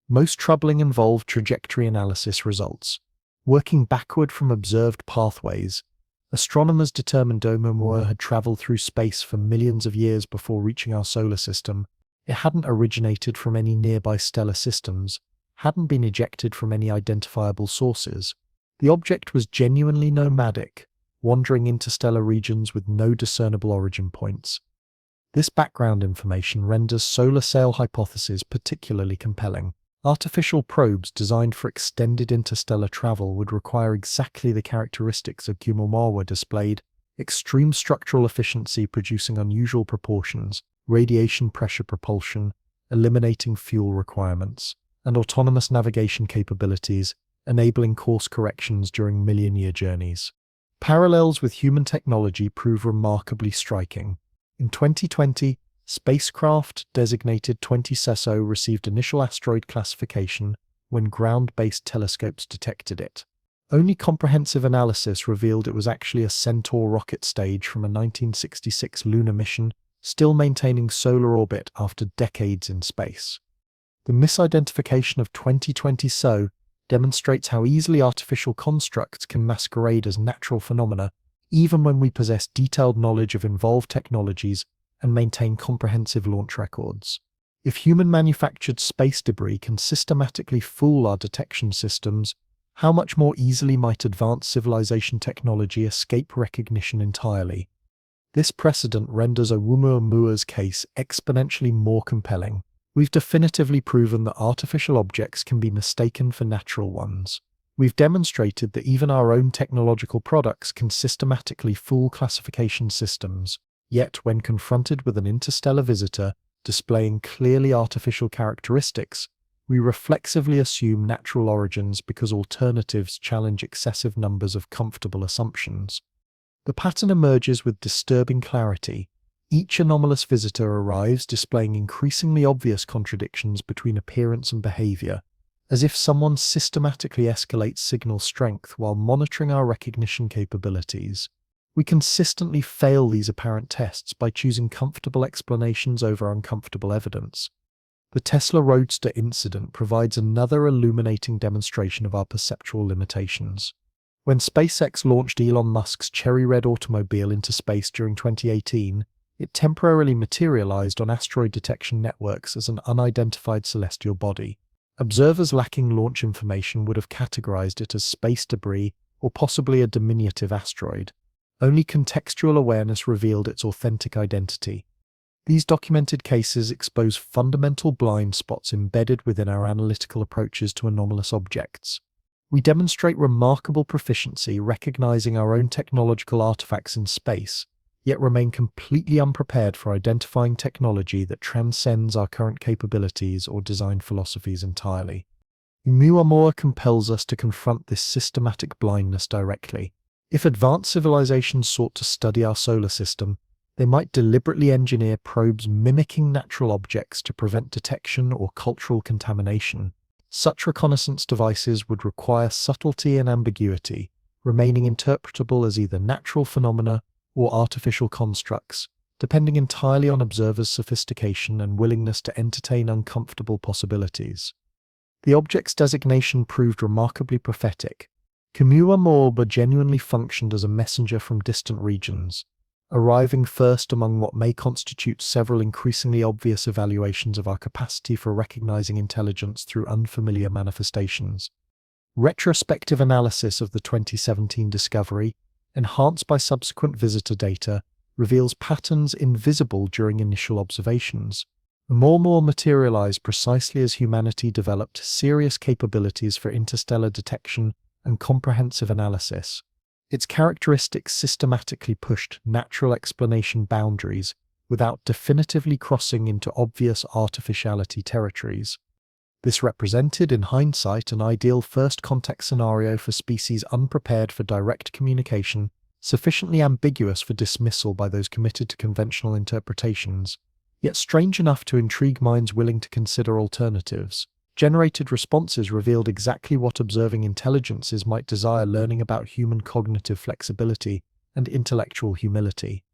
Most troubling involved trajectory analysis results. Working backward from observed pathways, astronomers determined Oumuamua had traveled through space for millions of years before reaching our solar system. It hadn't originated from any nearby stellar systems, hadn't been ejected from any identifiable sources. The object was genuinely nomadic, wandering interstellar regions with no discernible origin points. This background information renders solar sail hypotheses particularly compelling. Artificial probes designed for extended interstellar travel would require exactly the characteristics of Oumuamua displayed: extreme structural efficiency producing unusual proportions, radiation pressure propulsion, eliminating fuel requirements, and autonomous navigation capabilities, enabling course corrections during million-year journeys. Parallels with human technology prove remarkably striking. In 2020, spacecraft designated 20 CESO received initial asteroid classification, when ground-based telescopes detected it. Only comprehensive analysis revealed it was actually a Centaur rocket stage from a 1966 lunar mission, still maintaining solar orbit after decades in space. The misidentification of 2020 SO demonstrates how easily artificial constructs can masquerade as natural phenomena, even when we possess detailed knowledge of involved technologies and maintain comprehensive launch records. If human-manufactured space debris can systematically fool our detection systems, how much more easily might advanced civilization technology escape recognition entirely? This precedent renders Oumuamua's case exponentially more compelling. We've definitively proven that artificial objects can be mistaken for natural ones. We've demonstrated that even our own technological products can systematically fool classification systems, yet when confronted with an interstellar visitor displaying clearly artificial characteristics, we reflexively assume natural origins because alternatives challenge excessive numbers of comfortable assumptions. The pattern emerges with disturbing clarity. Each anomalous visitor arrives displaying increasingly obvious contradictions between appearance and behavior, as if someone systematically escalates signal strength while monitoring our recognition capabilities. We consistently fail these apparent tests by choosing comfortable explanations over uncomfortable evidence. The Tesla Roadster incident provides another illuminating demonstration of our perceptual limitations. When SpaceX launched Elon Musk's cherry red automobile into space during 2018, it temporarily materialized on asteroid detection networks as an unidentified celestial body. Observers lacking launch information would have categorized it as space debris or possibly a diminutive asteroid. Only contextual awareness revealed its authentic identity. These documented cases expose fundamental blind spots embedded within our analytical approaches to anomalous objects. We demonstrate remarkable proficiency recognizing our own technological artifacts in space, yet remain completely unprepared for identifying technology that transcends our current capabilities or design philosophies entirely. Oumuamua compels us to confront this systematic blindness directly. If advanced civilizations sought to study our solar system, they might deliberately engineer probes mimicking natural objects to prevent detection or cultural contamination. Such reconnaissance devices would require subtlety and ambiguity, remaining interpretable as either natural phenomena or artificial constructs, depending entirely on observers' sophistication and willingness to entertain uncomfortable possibilities. The object's designation proved remarkably prophetic. Oumuamua genuinely functioned as a messenger from distant regions, arriving first among what may constitute several increasingly obvious evaluations of our capacity for recognizing intelligence through unfamiliar manifestations. Retrospective analysis of the 2017 discovery, enhanced by subsequent visitor data, reveals patterns invisible during initial observations. Oumuamua materialized precisely as humanity developed serious capabilities for interstellar detection and comprehensive analysis. Its characteristics systematically pushed natural explanation boundaries without definitively crossing into obvious artificiality territories. This represented, in hindsight, an ideal first contact scenario for species unprepared for direct communication, sufficiently ambiguous for dismissal by those committed to conventional interpretations, yet strange enough to intrigue minds willing to consider alternatives. Generated responses revealed exactly what observing intelligences might desire learning about human cognitive flexibility and intellectual humility.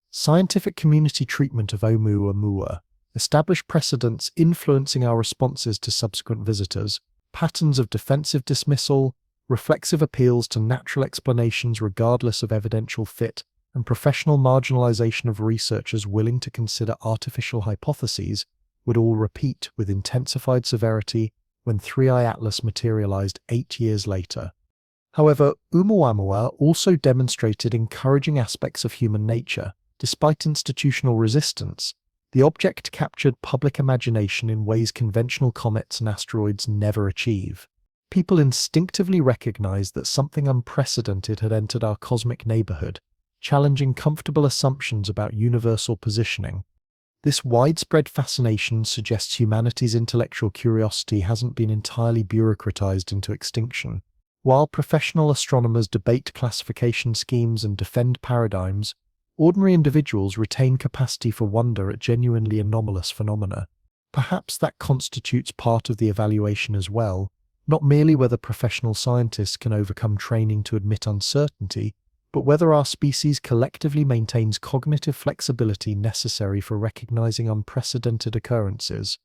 Scientific community treatment of Oumuamua established precedents influencing our responses to subsequent visitors, patterns of defensive dismissal, reflexive appeals to natural explanations regardless of evidential fit, and professional marginalization of researchers willing to consider artificial hypotheses would all repeat with intensified severity when 3i Atlas materialized 8 years later. However, Oumuamua also demonstrated encouraging aspects of human nature. Despite institutional resistance, the object captured public imagination in ways conventional comets and asteroids never achieve. People instinctively recognized that something unprecedented had entered our cosmic neighborhood, challenging comfortable assumptions about universal positioning. This widespread fascination suggests humanity's intellectual curiosity hasn't been entirely bureaucratized into extinction. While professional astronomers debate classification schemes and defend paradigms, ordinary individuals retain capacity for wonder at genuinely anomalous phenomena. Perhaps that constitutes part of the evaluation as well. not merely whether professional scientists can overcome training to admit uncertainty, but whether our species collectively maintains cognitive flexibility necessary for recognizing unprecedented occurrences.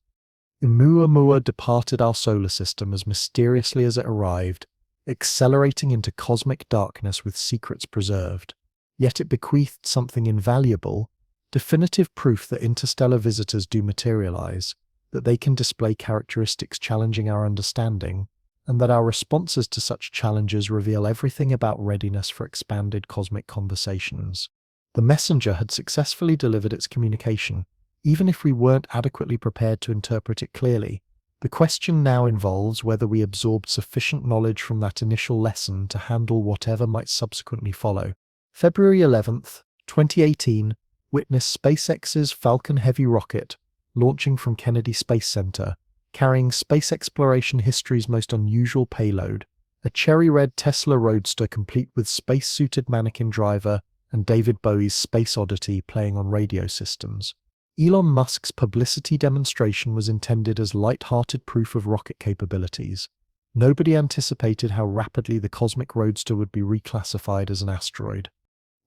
Oumuamua departed our solar system as mysteriously as it arrived, accelerating into cosmic darkness with secrets preserved. Yet it bequeathed something invaluable, definitive proof that interstellar visitors do materialize, that they can display characteristics challenging our understanding, and that our responses to such challenges reveal everything about readiness for expanded cosmic conversations. The messenger had successfully delivered its communication, even if we weren't adequately prepared to interpret it clearly. The question now involves whether we absorbed sufficient knowledge from that initial lesson to handle whatever might subsequently follow. February 11th, 2018, witnessed SpaceX's Falcon Heavy rocket launching from Kennedy Space Center, carrying space exploration history's most unusual payload, a cherry-red Tesla Roadster complete with space-suited mannequin driver and David Bowie's Space Oddity playing on radio systems. Elon Musk's publicity demonstration was intended as light-hearted proof of rocket capabilities. Nobody anticipated how rapidly the cosmic roadster would be reclassified as an asteroid.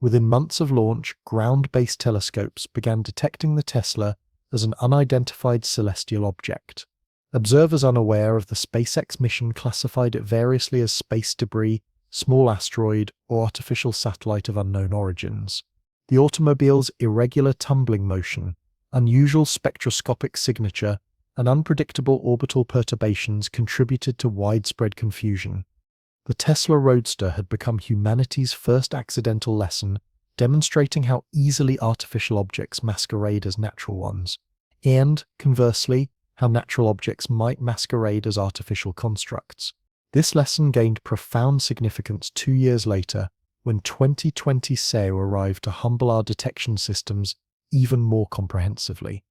Within months of launch, ground-based telescopes began detecting the Tesla as an unidentified celestial object. Observers unaware of the SpaceX mission classified it variously as space debris, small asteroid, or artificial satellite of unknown origins. The automobile's irregular tumbling motion, unusual spectroscopic signature, and unpredictable orbital perturbations contributed to widespread confusion. The Tesla Roadster had become humanity's first accidental lesson, demonstrating how easily artificial objects masquerade as natural ones, and, conversely, how natural objects might masquerade as artificial constructs. This lesson gained profound significance 2 years later, when 2020 SEO arrived to humble our detection systems even more comprehensively.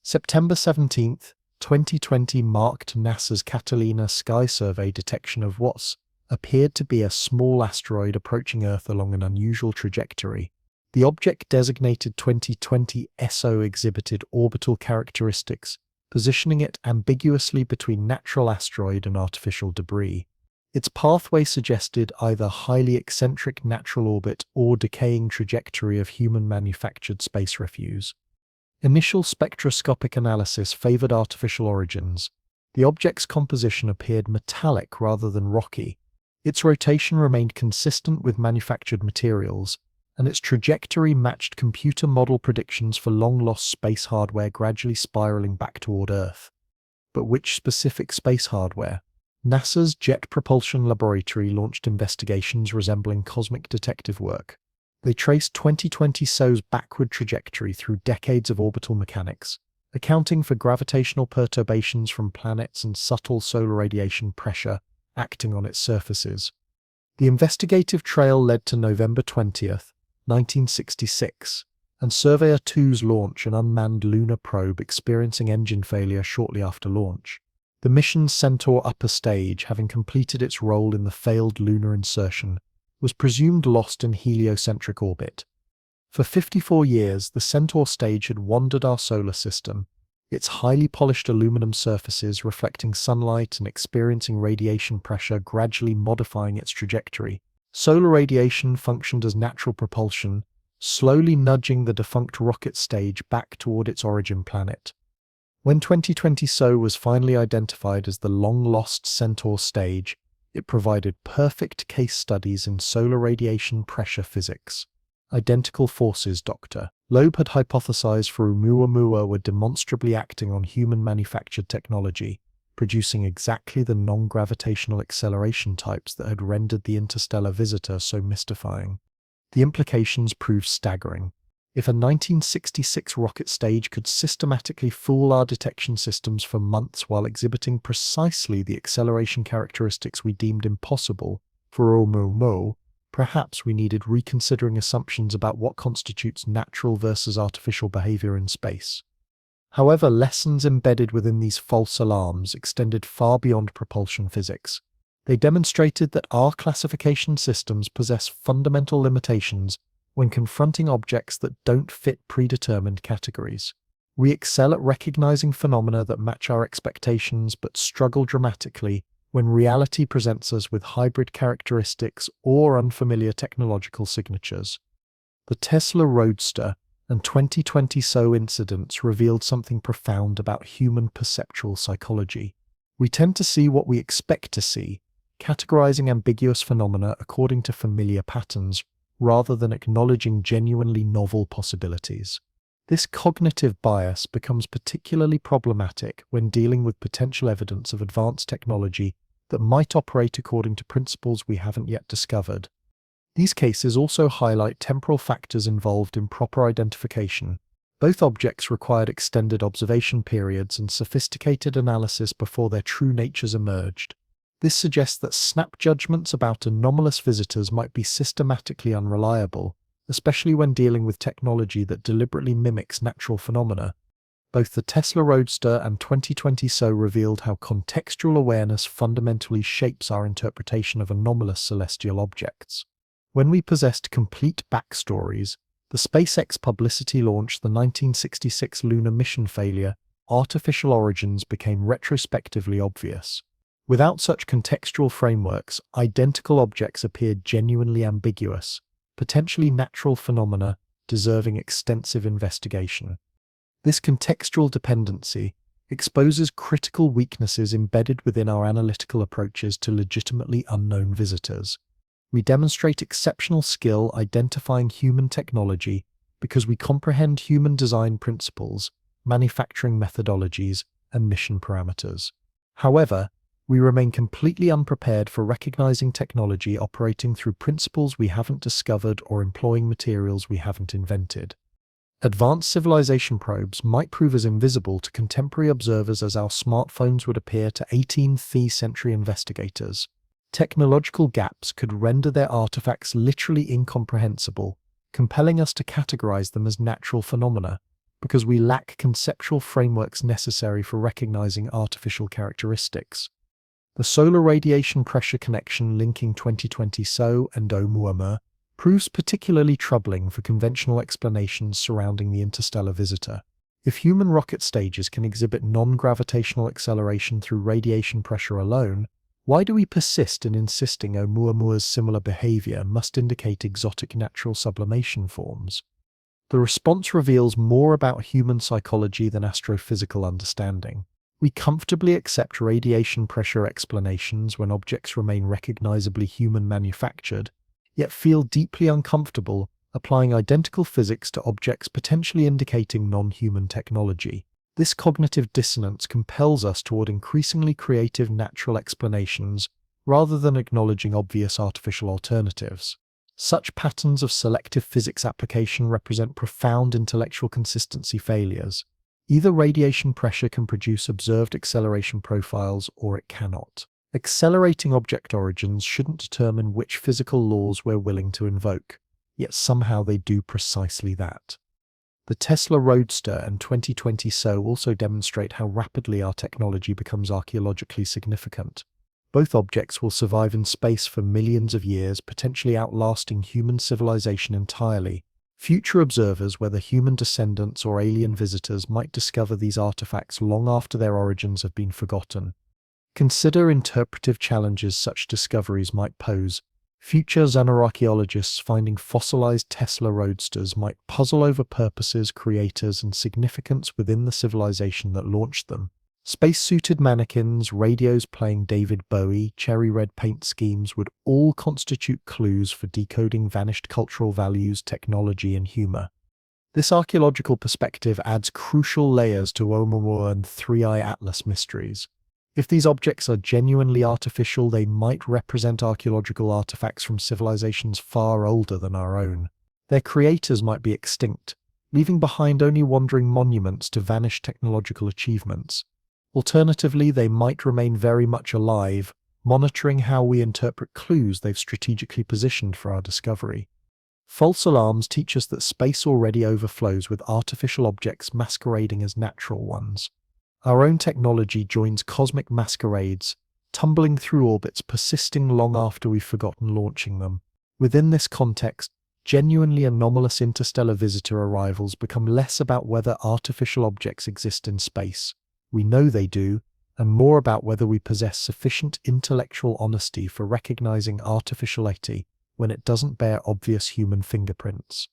September 17th, 2020 marked NASA's Catalina Sky Survey detection of what appeared to be a small asteroid approaching Earth along an unusual trajectory. The object designated 2020 ESO exhibited orbital characteristics, positioning it ambiguously between natural asteroid and artificial debris. Its pathway suggested either highly eccentric natural orbit or decaying trajectory of human-manufactured space refuse. Initial spectroscopic analysis favored artificial origins. The object's composition appeared metallic rather than rocky. Its rotation remained consistent with manufactured materials, and its trajectory matched computer model predictions for long-lost space hardware gradually spiraling back toward Earth. But which specific space hardware? NASA's Jet Propulsion Laboratory launched investigations resembling cosmic detective work. They traced 2020 SO's backward trajectory through decades of orbital mechanics, accounting for gravitational perturbations from planets and subtle solar radiation pressure acting on its surfaces. The investigative trail led to November 20th, 1966, and Surveyor 2's launch, an unmanned lunar probe experiencing engine failure shortly after launch. The mission's Centaur upper stage, having completed its role in the failed lunar insertion, was presumed lost in heliocentric orbit. For 54 years, the Centaur stage had wandered our solar system, its highly polished aluminum surfaces reflecting sunlight and experiencing radiation pressure gradually modifying its trajectory. Solar radiation functioned as natural propulsion, slowly nudging the defunct rocket stage back toward its origin planet. When 2020 SO was finally identified as the long-lost Centaur stage, it provided perfect case studies in solar radiation pressure physics. Identical forces Dr. Loeb had hypothesized for Oumuamua were demonstrably acting on human-manufactured technology, producing exactly the non-gravitational acceleration types that had rendered the interstellar visitor so mystifying. The implications proved staggering. If a 1966 rocket stage could systematically fool our detection systems for months while exhibiting precisely the acceleration characteristics we deemed impossible for Oumuamua, perhaps we needed reconsidering assumptions about what constitutes natural versus artificial behavior in space. However, lessons embedded within these false alarms extended far beyond propulsion physics. They demonstrated that our classification systems possess fundamental limitations when confronting objects that don't fit predetermined categories. We excel at recognizing phenomena that match our expectations but struggle dramatically when reality presents us with hybrid characteristics or unfamiliar technological signatures. The Tesla Roadster and 2020 SO incidents revealed something profound about human perceptual psychology. We tend to see what we expect to see, categorizing ambiguous phenomena according to familiar patterns, rather than acknowledging genuinely novel possibilities. This cognitive bias becomes particularly problematic when dealing with potential evidence of advanced technology that might operate according to principles we haven't yet discovered. These cases also highlight temporal factors involved in proper identification. Both objects required extended observation periods and sophisticated analysis before their true natures emerged. This suggests that snap judgments about anomalous visitors might be systematically unreliable, especially when dealing with technology that deliberately mimics natural phenomena. Both the Tesla Roadster and 2020 SO revealed how contextual awareness fundamentally shapes our interpretation of anomalous celestial objects. When we possessed complete backstories, the SpaceX publicity launch, the 1966 lunar mission failure, artificial origins became retrospectively obvious. Without such contextual frameworks, identical objects appeared genuinely ambiguous, potentially natural phenomena deserving extensive investigation. This contextual dependency exposes critical weaknesses embedded within our analytical approaches to legitimately unknown visitors. We demonstrate exceptional skill identifying human technology because we comprehend human design principles, manufacturing methodologies, and mission parameters. However, we remain completely unprepared for recognizing technology operating through principles we haven't discovered or employing materials we haven't invented. Advanced civilization probes might prove as invisible to contemporary observers as our smartphones would appear to 18th century investigators. Technological gaps could render their artifacts literally incomprehensible, compelling us to categorize them as natural phenomena, because we lack conceptual frameworks necessary for recognizing artificial characteristics. The solar radiation pressure connection linking 2020 SO and Oumuamua proves particularly troubling for conventional explanations surrounding the interstellar visitor. If human rocket stages can exhibit non-gravitational acceleration through radiation pressure alone, why do we persist in insisting Oumuamua's similar behavior must indicate exotic natural sublimation forms? The response reveals more about human psychology than astrophysical understanding. We comfortably accept radiation pressure explanations when objects remain recognizably human-manufactured, yet feel deeply uncomfortable applying identical physics to objects potentially indicating non-human technology. This cognitive dissonance compels us toward increasingly creative natural explanations rather than acknowledging obvious artificial alternatives. Such patterns of selective physics application represent profound intellectual consistency failures. Either radiation pressure can produce observed acceleration profiles or it cannot. Accelerating object origins shouldn't determine which physical laws we're willing to invoke, yet somehow they do precisely that. The Tesla Roadster and 2020 SO also demonstrate how rapidly our technology becomes archaeologically significant. Both objects will survive in space for millions of years, potentially outlasting human civilization entirely. Future observers, whether human descendants or alien visitors, might discover these artifacts long after their origins have been forgotten. Consider interpretive challenges such discoveries might pose. Future xenoarchaeologists finding fossilized Tesla Roadsters might puzzle over purposes, creators, and significance within the civilization that launched them. Spacesuited mannequins, radios playing David Bowie, cherry red paint schemes would all constitute clues for decoding vanished cultural values, technology, and humor. This archaeological perspective adds crucial layers to Oumuamua and Three-Eye Atlas mysteries. If these objects are genuinely artificial, they might represent archaeological artifacts from civilizations far older than our own. Their creators might be extinct, leaving behind only wandering monuments to vanished technological achievements. Alternatively, they might remain very much alive, monitoring how we interpret clues they've strategically positioned for our discovery. False alarms teach us that space already overflows with artificial objects masquerading as natural ones. Our own technology joins cosmic masquerades, tumbling through orbits persisting long after we've forgotten launching them. Within this context, genuinely anomalous interstellar visitor arrivals become less about whether artificial objects exist in space. We know they do, and more about whether we possess sufficient intellectual honesty for recognizing artificiality when it doesn't bear obvious human fingerprints.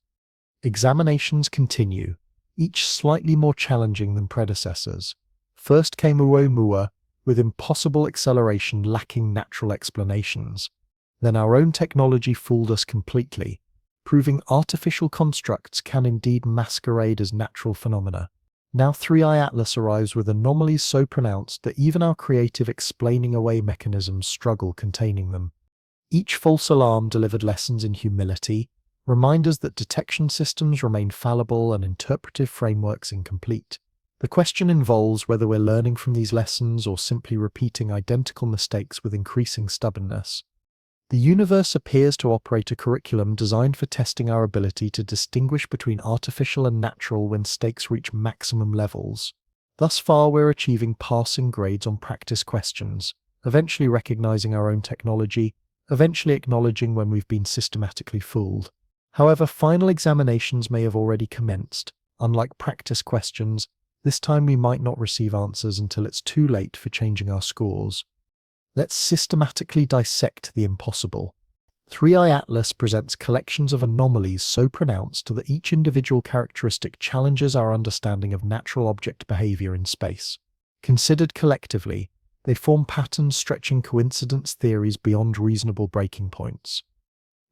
Examinations continue, each slightly more challenging than predecessors. First came Oumuamua, with impossible acceleration lacking natural explanations. Then our own technology fooled us completely, proving artificial constructs can indeed masquerade as natural phenomena. Now 3i Atlas arrives with anomalies so pronounced that even our creative explaining away mechanisms struggle containing them. Each false alarm delivered lessons in humility, reminders that detection systems remain fallible and interpretive frameworks incomplete. The question involves whether we're learning from these lessons or simply repeating identical mistakes with increasing stubbornness. The universe appears to operate a curriculum designed for testing our ability to distinguish between artificial and natural when stakes reach maximum levels. Thus far, we're achieving passing grades on practice questions, eventually recognizing our own technology, eventually acknowledging when we've been systematically fooled. However, final examinations may have already commenced. Unlike practice questions, this time we might not receive answers until it's too late for changing our scores. Let's systematically dissect the impossible. 3i Atlas presents collections of anomalies so pronounced that each individual characteristic challenges our understanding of natural object behavior in space. Considered collectively, they form patterns stretching coincidence theories beyond reasonable breaking points.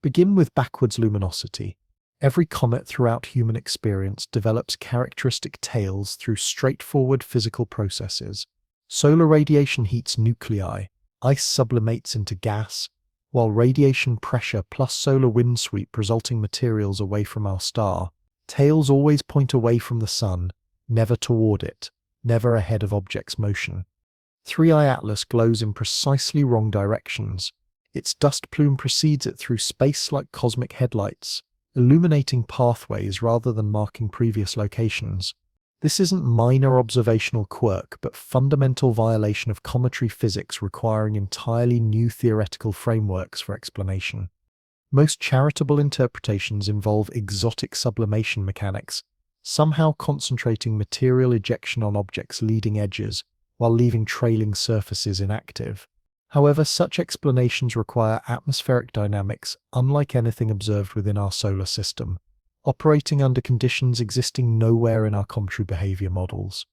Begin with backwards luminosity. Every comet throughout human experience develops characteristic tails through straightforward physical processes. Solar radiation heats nuclei, ice sublimates into gas, while radiation pressure plus solar wind sweep resulting materials away from our star. Tails always point away from the sun, never toward it, never ahead of object's motion. 3i Atlas glows in precisely wrong directions. Its dust plume precedes it through space like cosmic headlights, illuminating pathways rather than marking previous locations. This isn't minor observational quirk, but fundamental violation of cometary physics requiring entirely new theoretical frameworks for explanation. Most charitable interpretations involve exotic sublimation mechanics, somehow concentrating material ejection on objects' leading edges while leaving trailing surfaces inactive. However, such explanations require atmospheric dynamics unlike anything observed within our solar system, operating under conditions existing nowhere in our cometary behavior models.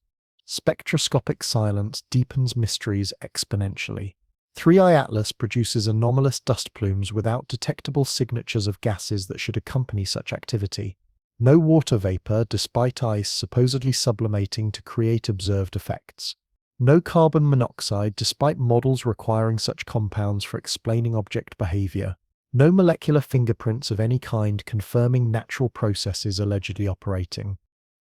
Spectroscopic silence deepens mysteries exponentially. 3i Atlas produces anomalous dust plumes without detectable signatures of gases that should accompany such activity. No water vapor, despite ice supposedly sublimating to create observed effects. No carbon monoxide, despite models requiring such compounds for explaining object behavior. No molecular fingerprints of any kind confirming natural processes allegedly operating.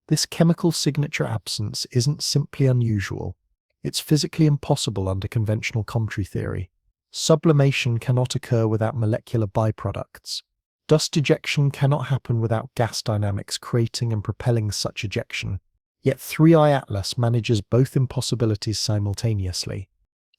This chemical signature absence isn't simply unusual. It's physically impossible under conventional cometary theory. Sublimation cannot occur without molecular byproducts. Dust ejection cannot happen without gas dynamics creating and propelling such ejection. Yet 3i Atlas manages both impossibilities simultaneously.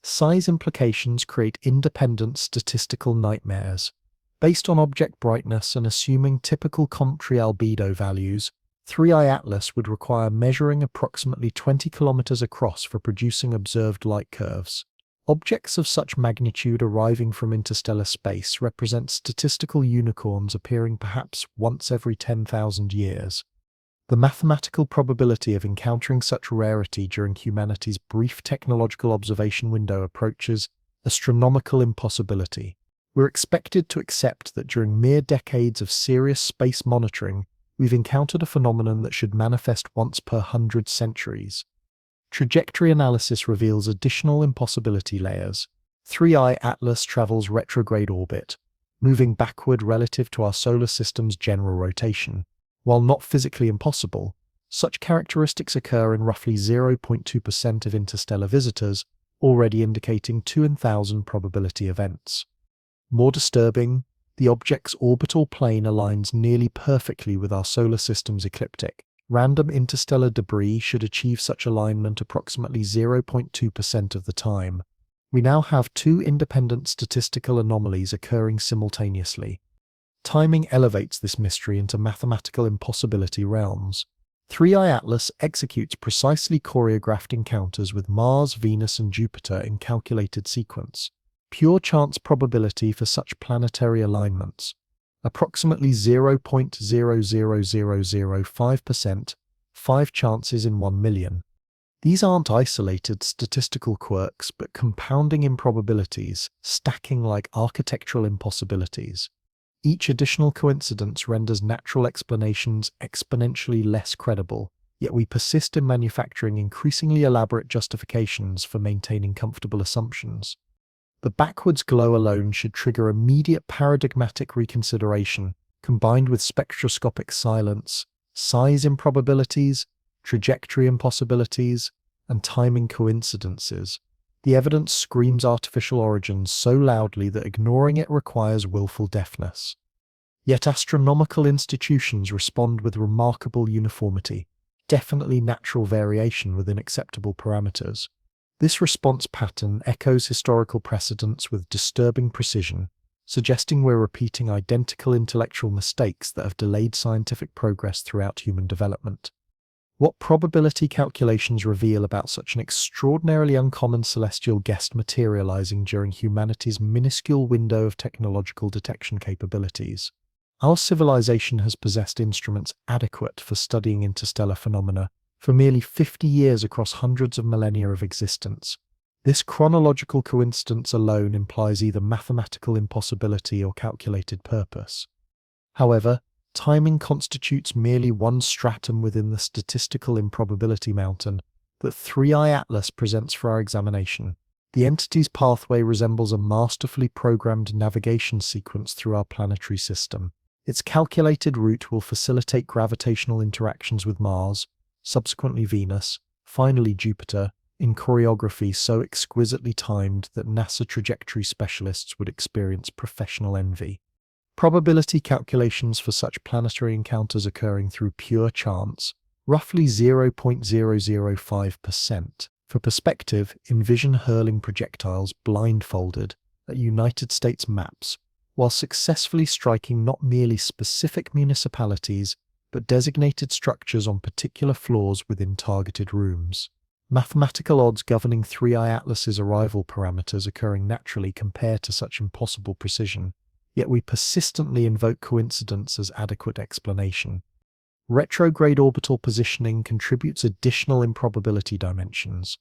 Size implications create independent statistical nightmares. Based on object brightness and assuming typical cometary albedo values, 3i Atlas would require measuring approximately 20 kilometers across for producing observed light curves. Objects of such magnitude arriving from interstellar space represent statistical unicorns appearing perhaps once every 10,000 years. The mathematical probability of encountering such rarity during humanity's brief technological observation window approaches astronomical impossibility. We're expected to accept that during mere decades of serious space monitoring, we've encountered a phenomenon that should manifest once per 100 centuries. Trajectory analysis reveals additional impossibility layers. 3i Atlas travels retrograde orbit, moving backward relative to our solar system's general rotation. While not physically impossible, such characteristics occur in roughly 0.2% of interstellar visitors, already indicating 2 in 1,000 probability events. More disturbing, the object's orbital plane aligns nearly perfectly with our solar system's ecliptic. Random interstellar debris should achieve such alignment approximately 0.2% of the time. We now have 2 independent statistical anomalies occurring simultaneously. Timing elevates this mystery into mathematical impossibility realms. 3i Atlas executes precisely choreographed encounters with Mars, Venus, and Jupiter in calculated sequence. Pure chance probability for such planetary alignments. Approximately 0.00005%, 5 chances in 1 million. These aren't isolated statistical quirks, but compounding improbabilities, stacking like architectural impossibilities. Each additional coincidence renders natural explanations exponentially less credible, yet we persist in manufacturing increasingly elaborate justifications for maintaining comfortable assumptions. The backwards glow alone should trigger immediate paradigmatic reconsideration, combined with spectroscopic silence, size improbabilities, trajectory impossibilities, and timing coincidences. The evidence screams artificial origins so loudly that ignoring it requires willful deafness. Yet astronomical institutions respond with remarkable uniformity, definitely natural variation within acceptable parameters. This response pattern echoes historical precedents with disturbing precision, suggesting we're repeating identical intellectual mistakes that have delayed scientific progress throughout human development. What probability calculations reveal about such an extraordinarily uncommon celestial guest materializing during humanity's minuscule window of technological detection capabilities? Our civilization has possessed instruments adequate for studying interstellar phenomena for merely 50 years across hundreds of millennia of existence. This chronological coincidence alone implies either mathematical impossibility or calculated purpose. However, timing constitutes merely one stratum within the statistical improbability mountain that 3i Atlas presents for our examination. The entity's pathway resembles a masterfully programmed navigation sequence through our planetary system. Its calculated route will facilitate gravitational interactions with Mars, subsequently Venus, finally Jupiter, in choreography so exquisitely timed that NASA trajectory specialists would experience professional envy. Probability calculations for such planetary encounters occurring through pure chance, roughly 0.005%. For perspective, envision hurling projectiles blindfolded at United States maps, while successfully striking not merely specific municipalities, but designated structures on particular floors within targeted rooms. Mathematical odds governing 3i Atlas's arrival parameters occurring naturally compare to such impossible precision, yet we persistently invoke coincidence as adequate explanation. Retrograde orbital positioning contributes additional improbability dimensions.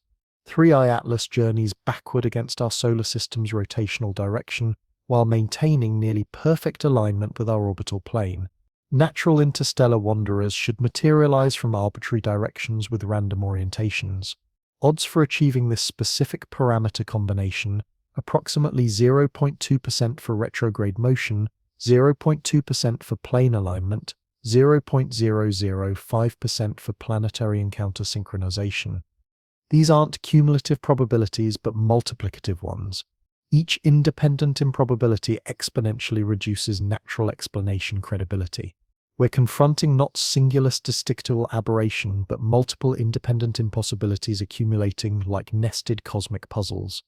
3i Atlas journeys backward against our solar system's rotational direction, while maintaining nearly perfect alignment with our orbital plane. Natural interstellar wanderers should materialize from arbitrary directions with random orientations. Odds for achieving this specific parameter combination, approximately 0.2% for retrograde motion, 0.2% for plane alignment, 0.005% for planetary encounter synchronization. These aren't cumulative probabilities but multiplicative ones. Each independent improbability exponentially reduces natural explanation credibility. We're confronting not singular statistical aberration, but multiple independent impossibilities accumulating like nested cosmic puzzles.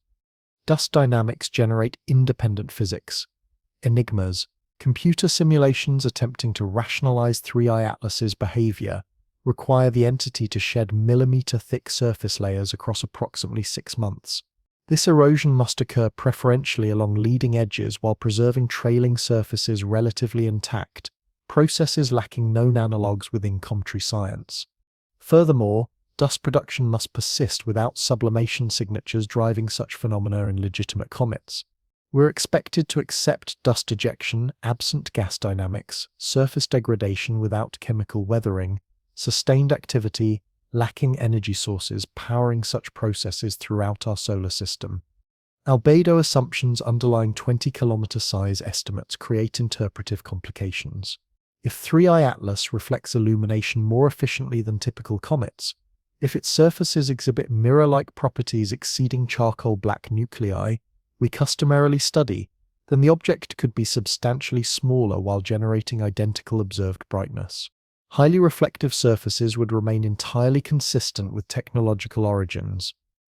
Dust dynamics generate independent physics. Enigmas, computer simulations attempting to rationalize 3i Atlas's behavior, require the entity to shed millimeter-thick surface layers across approximately 6 months. This erosion must occur preferentially along leading edges while preserving trailing surfaces relatively intact, processes lacking known analogues within cometry science. Furthermore, dust production must persist without sublimation signatures driving such phenomena in legitimate comets. We're expected to accept dust ejection absent gas dynamics, surface degradation without chemical weathering, sustained activity, lacking energy sources powering such processes throughout our solar system. Albedo assumptions underlying 20-kilometer size estimates create interpretive complications. If 3i Atlas reflects illumination more efficiently than typical comets, if its surfaces exhibit mirror-like properties exceeding charcoal black nuclei we customarily study, then the object could be substantially smaller while generating identical observed brightness. Highly reflective surfaces would remain entirely consistent with technological origins.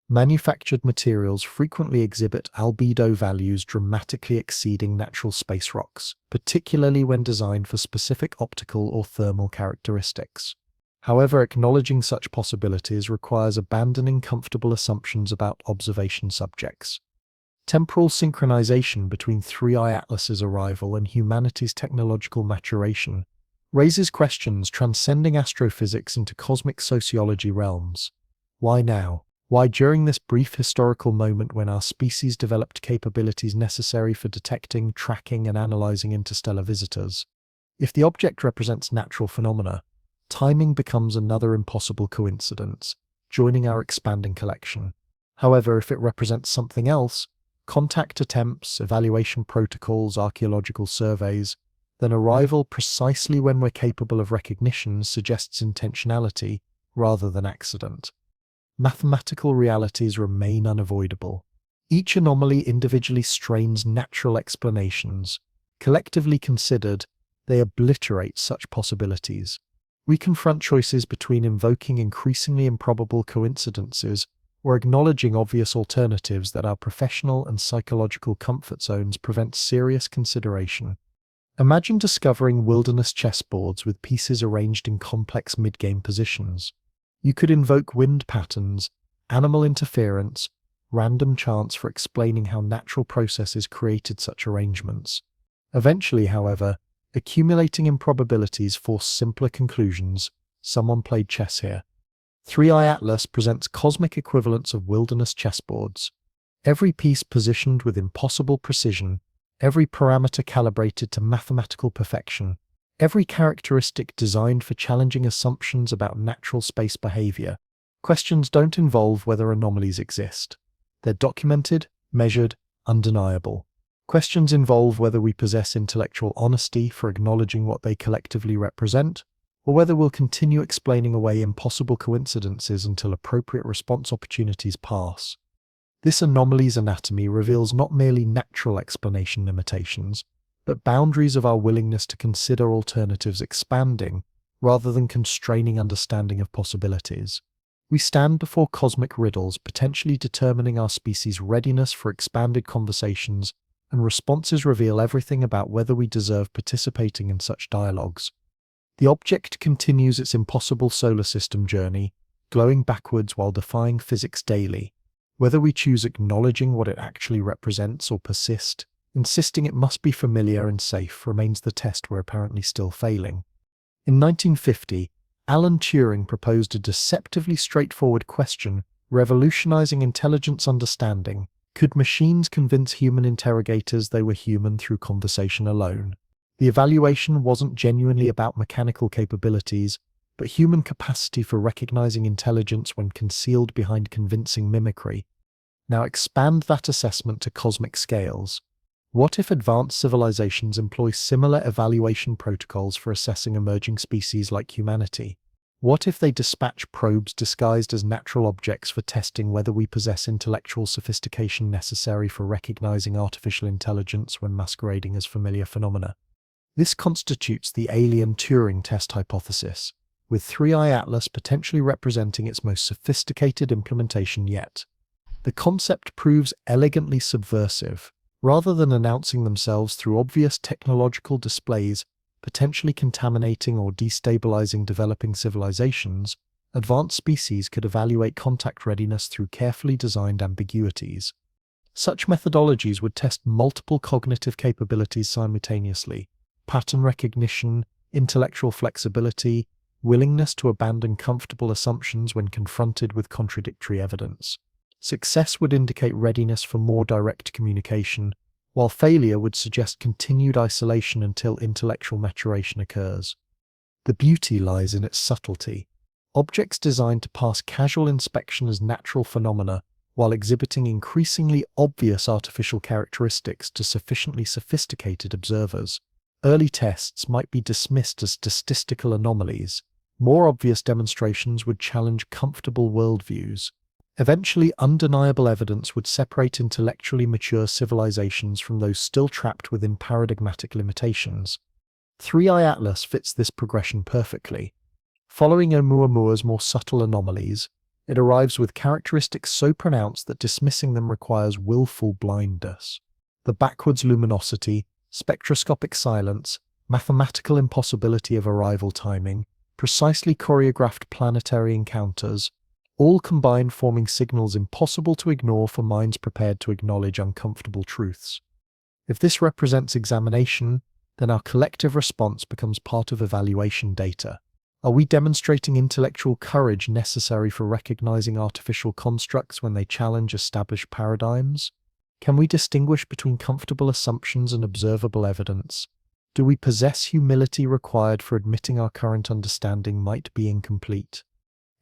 Manufactured materials frequently exhibit albedo values dramatically exceeding natural space rocks, particularly when designed for specific optical or thermal characteristics. However, acknowledging such possibilities requires abandoning comfortable assumptions about observation subjects. Temporal synchronization between 3I Atlas's arrival and humanity's technological maturation raises questions transcending astrophysics into cosmic sociology realms. Why now? Why during this brief historical moment when our species developed capabilities necessary for detecting, tracking, and analyzing interstellar visitors? If the object represents natural phenomena, timing becomes another impossible coincidence, joining our expanding collection. However, if it represents something else, contact attempts, evaluation protocols, archaeological surveys, then arrival precisely when we're capable of recognition suggests intentionality rather than accident. Mathematical realities remain unavoidable. Each anomaly individually strains natural explanations. Collectively considered, they obliterate such possibilities. We confront choices between invoking increasingly improbable coincidences or acknowledging obvious alternatives that our professional and psychological comfort zones prevent serious consideration. Imagine discovering wilderness chessboards with pieces arranged in complex mid-game positions. You could invoke wind patterns, animal interference, random chance for explaining how natural processes created such arrangements. Eventually, however, accumulating improbabilities force simpler conclusions. Someone played chess here. 3I Atlas presents cosmic equivalents of wilderness chessboards. Every piece positioned with impossible precision, every parameter calibrated to mathematical perfection, every characteristic designed for challenging assumptions about natural space behavior. Questions don't involve whether anomalies exist. They're documented, measured, undeniable. Questions involve whether we possess intellectual honesty for acknowledging what they collectively represent, or whether we'll continue explaining away impossible coincidences until appropriate response opportunities pass. This anomaly's anatomy reveals not merely natural explanation limitations, but boundaries of our willingness to consider alternatives expanding rather than constraining understanding of possibilities. We stand before cosmic riddles potentially determining our species' readiness for expanded conversations, and responses reveal everything about whether we deserve participating in such dialogues. The object continues its impossible solar system journey, glowing backwards while defying physics daily. Whether we choose acknowledging what it actually represents or persist, insisting it must be familiar and safe remains the test we're apparently still failing. In 1950, Alan Turing proposed a deceptively straightforward question, revolutionizing intelligence understanding. Could machines convince human interrogators they were human through conversation alone? The evaluation wasn't genuinely about mechanical capabilities, but human capacity for recognizing intelligence when concealed behind convincing mimicry. Now expand that assessment to cosmic scales. What if advanced civilizations employ similar evaluation protocols for assessing emerging species like humanity? What if they dispatch probes disguised as natural objects for testing whether we possess intellectual sophistication necessary for recognizing artificial intelligence when masquerading as familiar phenomena? This constitutes the alien Turing test hypothesis, with 3I Atlas potentially representing its most sophisticated implementation yet. The concept proves elegantly subversive. Rather than announcing themselves through obvious technological displays, potentially contaminating or destabilizing developing civilizations, advanced species could evaluate contact readiness through carefully designed ambiguities. Such methodologies would test multiple cognitive capabilities simultaneously: pattern recognition, intellectual flexibility, willingness to abandon comfortable assumptions when confronted with contradictory evidence. Success would indicate readiness for more direct communication, while failure would suggest continued isolation until intellectual maturation occurs. The beauty lies in its subtlety. Objects designed to pass casual inspection as natural phenomena, while exhibiting increasingly obvious artificial characteristics to sufficiently sophisticated observers. Early tests might be dismissed as statistical anomalies. More obvious demonstrations would challenge comfortable worldviews. Eventually, undeniable evidence would separate intellectually mature civilizations from those still trapped within paradigmatic limitations. 3I Atlas fits this progression perfectly. Following Oumuamua's more subtle anomalies, it arrives with characteristics so pronounced that dismissing them requires willful blindness. The backwards luminosity, spectroscopic silence, mathematical impossibility of arrival timing, precisely choreographed planetary encounters, all combined forming signals impossible to ignore for minds prepared to acknowledge uncomfortable truths. If this represents examination, then our collective response becomes part of evaluation data. Are we demonstrating intellectual courage necessary for recognizing artificial constructs when they challenge established paradigms? Can we distinguish between comfortable assumptions and observable evidence? Do we possess humility required for admitting our current understanding might be incomplete?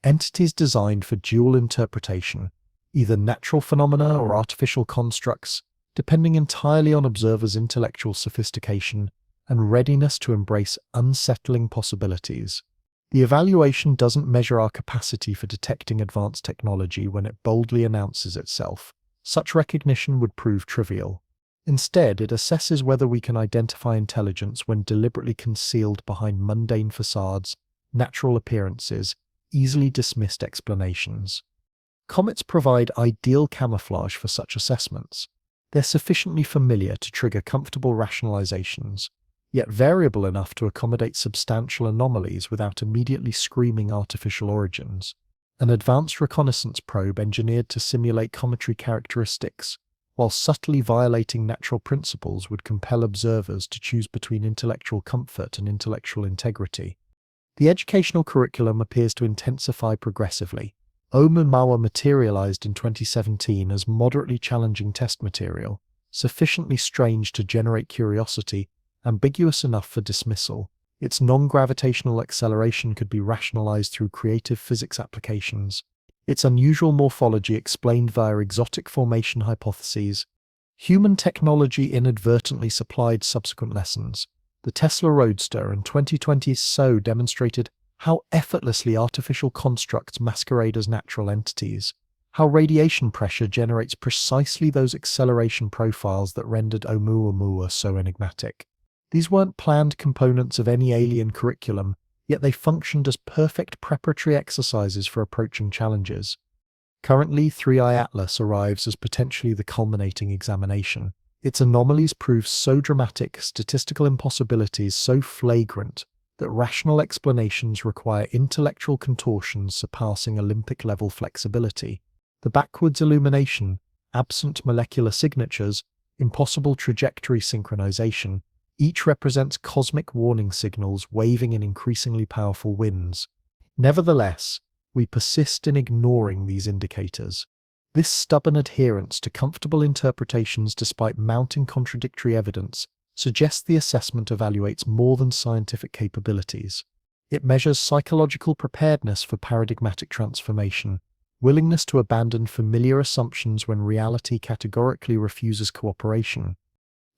Entities designed for dual interpretation, either natural phenomena or artificial constructs, depending entirely on observers' intellectual sophistication and readiness to embrace unsettling possibilities. The evaluation doesn't measure our capacity for detecting advanced technology when it boldly announces itself. Such recognition would prove trivial. Instead, it assesses whether we can identify intelligence when deliberately concealed behind mundane facades, natural appearances, easily dismissed explanations. Comets provide ideal camouflage for such assessments. They're sufficiently familiar to trigger comfortable rationalizations, yet variable enough to accommodate substantial anomalies without immediately screaming artificial origins. An advanced reconnaissance probe engineered to simulate cometary characteristics, while subtly violating natural principles, would compel observers to choose between intellectual comfort and intellectual integrity. The educational curriculum appears to intensify progressively. Oumuamua materialized in 2017 as moderately challenging test material, sufficiently strange to generate curiosity, ambiguous enough for dismissal. Its non-gravitational acceleration could be rationalized through creative physics applications. Its unusual morphology explained via exotic formation hypotheses. Human technology inadvertently supplied subsequent lessons. The Tesla Roadster and 2020's SO demonstrated how effortlessly artificial constructs masquerade as natural entities, how radiation pressure generates precisely those acceleration profiles that rendered Oumuamua so enigmatic. These weren't planned components of any alien curriculum, yet they functioned as perfect preparatory exercises for approaching challenges. Currently, 3i Atlas arrives as potentially the culminating examination. Its anomalies prove so dramatic, statistical impossibilities so flagrant, that rational explanations require intellectual contortions surpassing Olympic-level flexibility. The backwards illumination, absent molecular signatures, impossible trajectory synchronization, each represents cosmic warning signals waving in increasingly powerful winds. Nevertheless, we persist in ignoring these indicators. This stubborn adherence to comfortable interpretations despite mounting contradictory evidence suggests the assessment evaluates more than scientific capabilities. It measures psychological preparedness for paradigmatic transformation, willingness to abandon familiar assumptions when reality categorically refuses cooperation.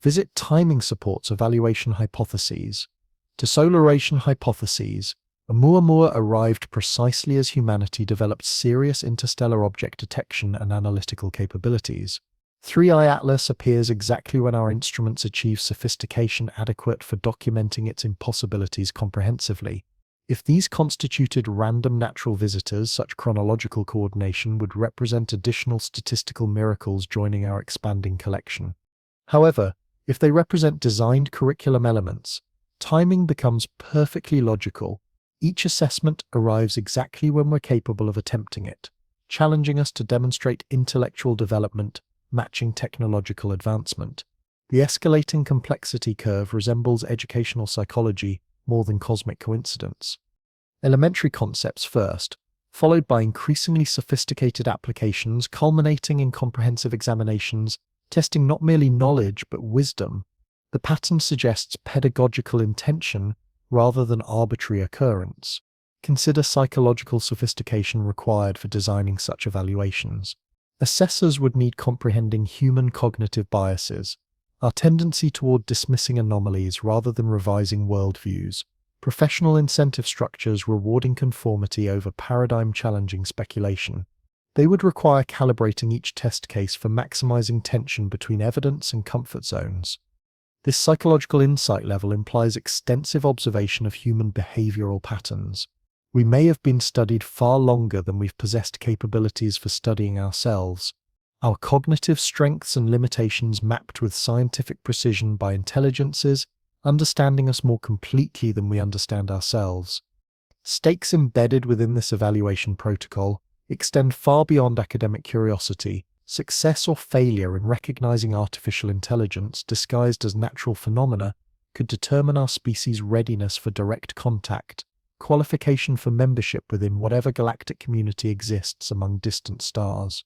Visit timing supports evaluation hypotheses. Deceleration hypotheses. Oumuamua arrived precisely as humanity developed serious interstellar object detection and analytical capabilities. 3i Atlas appears exactly when our instruments achieve sophistication adequate for documenting its impossibilities comprehensively. If these constituted random natural visitors, such chronological coordination would represent additional statistical miracles joining our expanding collection. However, if they represent designed curriculum elements, timing becomes perfectly logical. Each assessment arrives exactly when we're capable of attempting it, challenging us to demonstrate intellectual development, matching technological advancement. The escalating complexity curve resembles educational psychology more than cosmic coincidence. Elementary concepts first, followed by increasingly sophisticated applications culminating in comprehensive examinations, testing not merely knowledge but wisdom. The pattern suggests pedagogical intention rather than arbitrary occurrence. Consider psychological sophistication required for designing such evaluations. Assessors would need comprehending human cognitive biases, our tendency toward dismissing anomalies rather than revising worldviews, professional incentive structures rewarding conformity over paradigm-challenging speculation. They would require calibrating each test case for maximizing tension between evidence and comfort zones. This psychological insight level implies extensive observation of human behavioral patterns. We may have been studied far longer than we've possessed capabilities for studying ourselves. Our cognitive strengths and limitations mapped with scientific precision by intelligences, understanding us more completely than we understand ourselves. Stakes embedded within this evaluation protocol extend far beyond academic curiosity. Success or failure in recognizing artificial intelligence disguised as natural phenomena could determine our species' readiness for direct contact, qualification for membership within whatever galactic community exists among distant stars.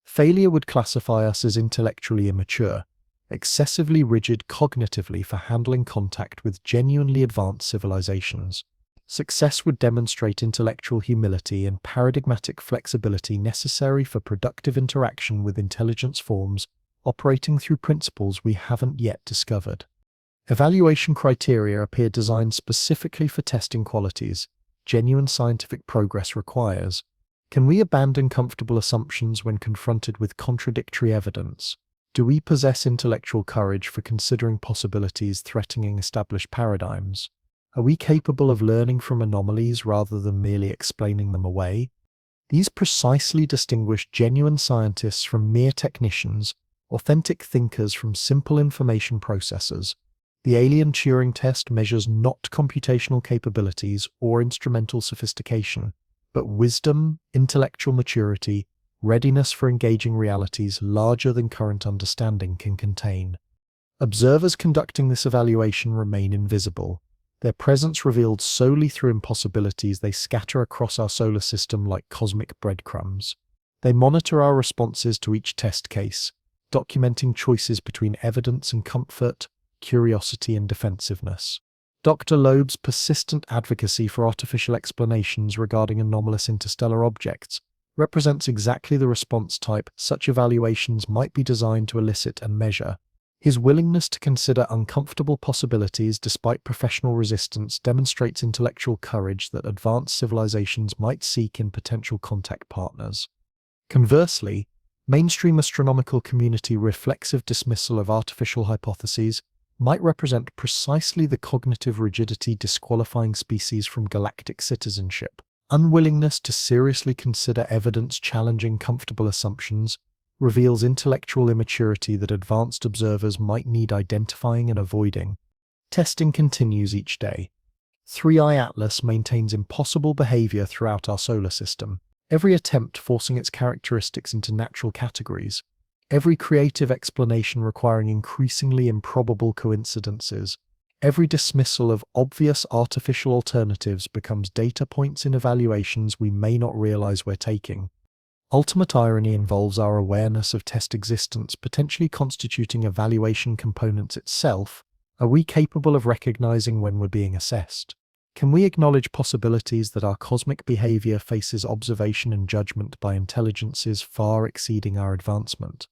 Failure would classify us as intellectually immature, excessively rigid cognitively for handling contact with genuinely advanced civilizations. Success would demonstrate intellectual humility and paradigmatic flexibility necessary for productive interaction with intelligence forms operating through principles we haven't yet discovered. Evaluation criteria appear designed specifically for testing qualities genuine scientific progress requires. Can we abandon comfortable assumptions when confronted with contradictory evidence? Do we possess intellectual courage for considering possibilities threatening established paradigms? Are we capable of learning from anomalies rather than merely explaining them away? These precisely distinguish genuine scientists from mere technicians, authentic thinkers from simple information processors. The alien Turing test measures not computational capabilities or instrumental sophistication, but wisdom, intellectual maturity, readiness for engaging realities larger than current understanding can contain. Observers conducting this evaluation remain invisible, their presence revealed solely through impossibilities they scatter across our solar system like cosmic breadcrumbs. They monitor our responses to each test case, documenting choices between evidence and comfort, curiosity and defensiveness. Dr. Loeb's persistent advocacy for artificial explanations regarding anomalous interstellar objects represents exactly the response type such evaluations might be designed to elicit and measure. His willingness to consider uncomfortable possibilities despite professional resistance demonstrates intellectual courage that advanced civilizations might seek in potential contact partners. Conversely, mainstream astronomical community reflexive dismissal of artificial hypotheses might represent precisely the cognitive rigidity disqualifying species from galactic citizenship. Unwillingness to seriously consider evidence challenging comfortable assumptions reveals intellectual immaturity that advanced observers might need identifying and avoiding. Testing continues each day. 3i Atlas maintains impossible behavior throughout our solar system, every attempt forcing its characteristics into natural categories, every creative explanation requiring increasingly improbable coincidences. Every dismissal of obvious artificial alternatives becomes data points in evaluations we may not realize we're taking. Ultimate irony involves our awareness of test existence potentially constituting evaluation components itself. Are we capable of recognizing when we're being assessed? Can we acknowledge possibilities that our cosmic behavior faces observation and judgment by intelligences far exceeding our advancement?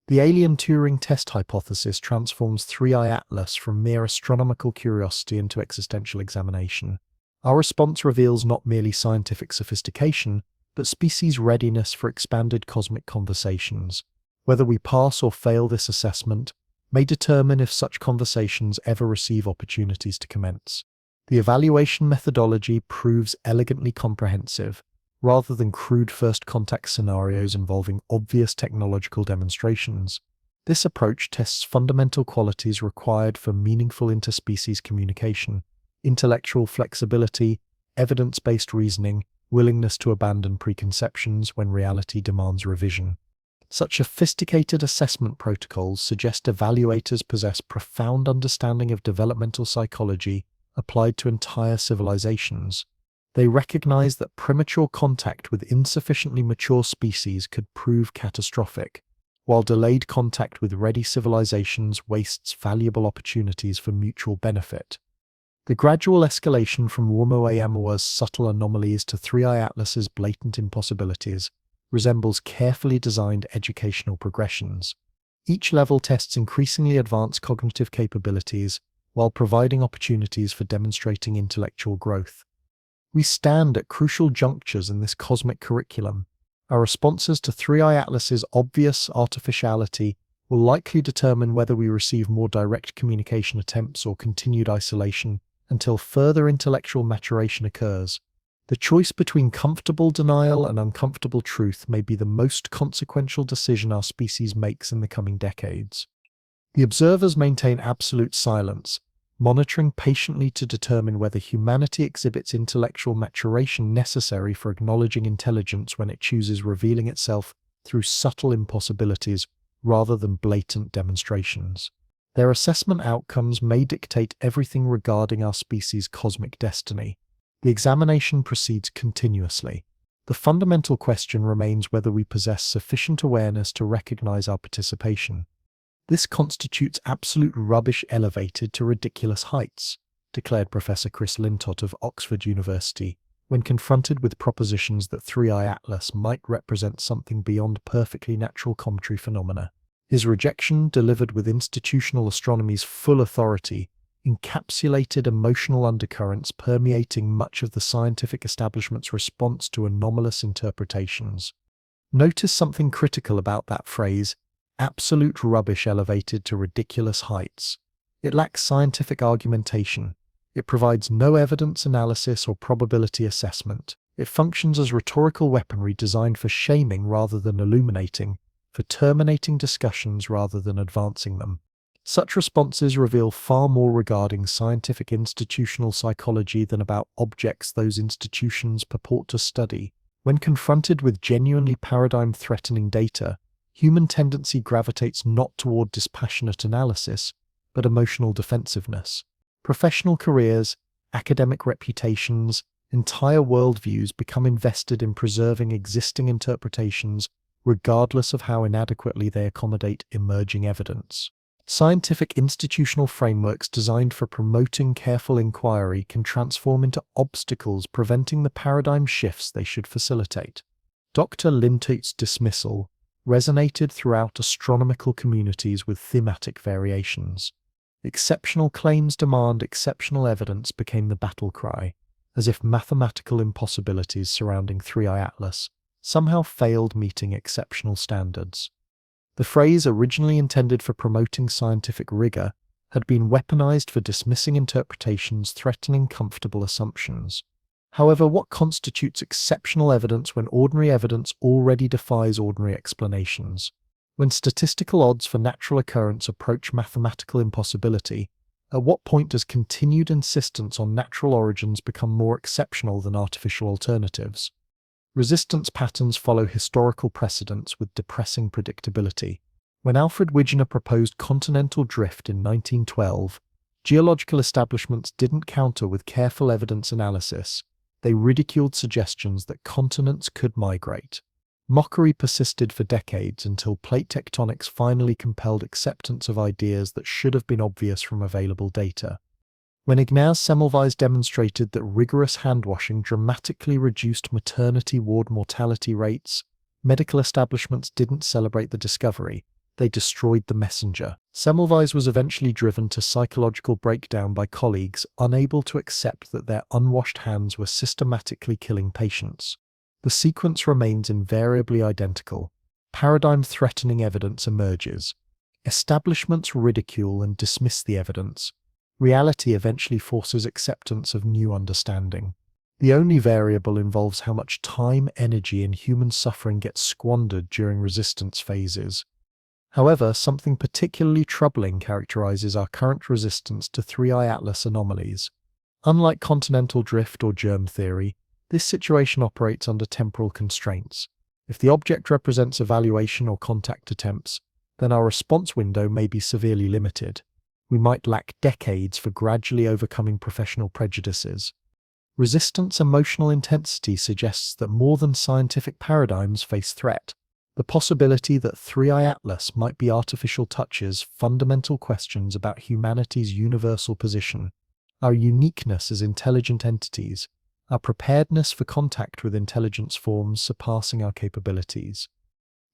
The alien Turing test hypothesis transforms 3i Atlas from mere astronomical curiosity into existential examination. Our response reveals not merely scientific sophistication, but species' readiness for expanded cosmic conversations. Whether we pass or fail this assessment may determine if such conversations ever receive opportunities to commence. The evaluation methodology proves elegantly comprehensive, rather than crude first contact scenarios involving obvious technological demonstrations. This approach tests fundamental qualities required for meaningful interspecies communication: intellectual flexibility, evidence-based reasoning, willingness to abandon preconceptions when reality demands revision. Such sophisticated assessment protocols suggest evaluators possess profound understanding of developmental psychology applied to entire civilizations. They recognize that premature contact with insufficiently mature species could prove catastrophic, while delayed contact with ready civilizations wastes valuable opportunities for mutual benefit. The gradual escalation from Oumuamua subtle anomalies to 3i Atlas's blatant impossibilities resembles carefully designed educational progressions. Each level tests increasingly advanced cognitive capabilities while providing opportunities for demonstrating intellectual growth. We stand at crucial junctures in this cosmic curriculum. Our responses to 3i Atlas's obvious artificiality will likely determine whether we receive more direct communication attempts or continued isolation until further intellectual maturation occurs. The choice between comfortable denial and uncomfortable truth may be the most consequential decision our species makes in the coming decades. The observers maintain absolute silence, monitoring patiently to determine whether humanity exhibits intellectual maturation necessary for acknowledging intelligence when it chooses revealing itself through subtle impossibilities rather than blatant demonstrations. Their assessment outcomes may dictate everything regarding our species' cosmic destiny. The examination proceeds continuously. The fundamental question remains whether we possess sufficient awareness to recognize our participation. This constitutes absolute rubbish elevated to ridiculous heights, declared Professor Chris Lintott of Oxford University, when confronted with propositions that 3i Atlas might represent something beyond perfectly natural cometary phenomena. His rejection, delivered with institutional astronomy's full authority, encapsulated emotional undercurrents permeating much of the scientific establishment's response to anomalous interpretations. Notice something critical about that phrase, absolute rubbish elevated to ridiculous heights. It lacks scientific argumentation. It provides no evidence analysis or probability assessment. It functions as rhetorical weaponry designed for shaming rather than illuminating, for terminating discussions rather than advancing them. Such responses reveal far more regarding scientific institutional psychology than about objects those institutions purport to study. When confronted with genuinely paradigm-threatening data, human tendency gravitates not toward dispassionate analysis, but emotional defensiveness. Professional careers, academic reputations, entire worldviews become invested in preserving existing interpretations, regardless of how inadequately they accommodate emerging evidence. Scientific institutional frameworks designed for promoting careful inquiry can transform into obstacles preventing the paradigm shifts they should facilitate. Dr. Lintott's dismissal resonated throughout astronomical communities with thematic variations. Exceptional claims demand exceptional evidence became the battle cry, as if mathematical impossibilities surrounding 3i Atlas somehow failed meeting exceptional standards. The phrase, originally intended for promoting scientific rigor, had been weaponized for dismissing interpretations threatening comfortable assumptions. However, what constitutes exceptional evidence when ordinary evidence already defies ordinary explanations? When statistical odds for natural occurrence approach mathematical impossibility, at what point does continued insistence on natural origins become more exceptional than artificial alternatives? Resistance patterns follow historical precedents with depressing predictability. When Alfred Wegener proposed continental drift in 1912, geological establishments didn't counter with careful evidence analysis. They ridiculed suggestions that continents could migrate. Mockery persisted for decades until plate tectonics finally compelled acceptance of ideas that should have been obvious from available data. When Ignaz Semmelweis demonstrated that rigorous handwashing dramatically reduced maternity ward mortality rates, medical establishments didn't celebrate the discovery. They destroyed the messenger. Semmelweis was eventually driven to psychological breakdown by colleagues unable to accept that their unwashed hands were systematically killing patients. The sequence remains invariably identical. Paradigm-threatening evidence emerges. Establishments ridicule and dismiss the evidence. Reality eventually forces acceptance of new understanding. The only variable involves how much time, energy, and human suffering gets squandered during resistance phases. However, something particularly troubling characterizes our current resistance to 3i Atlas anomalies. Unlike continental drift or germ theory, this situation operates under temporal constraints. If the object represents evaluation or contact attempts, then our response window may be severely limited. We might lack decades for gradually overcoming professional prejudices. Resistance emotional intensity suggests that more than scientific paradigms face threat. The possibility that 3i Atlas might be artificial touches fundamental questions about humanity's universal position, our uniqueness as intelligent entities, our preparedness for contact with intelligence forms surpassing our capabilities.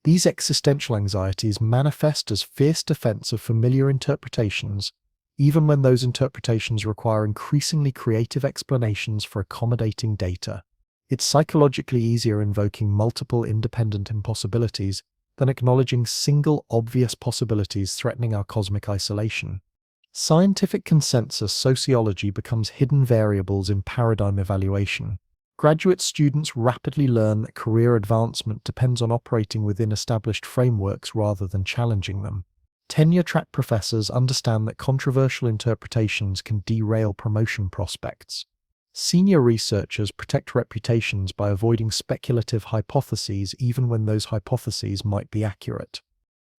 These existential anxieties manifest as fierce defense of familiar interpretations, even when those interpretations require increasingly creative explanations for accommodating data. It's psychologically easier invoking multiple independent impossibilities than acknowledging single obvious possibilities threatening our cosmic isolation. Scientific consensus sociology becomes hidden variables in paradigm evaluation. Graduate students rapidly learn that career advancement depends on operating within established frameworks rather than challenging them. Tenure-track professors understand that controversial interpretations can derail promotion prospects. Senior researchers protect reputations by avoiding speculative hypotheses even when those hypotheses might be accurate.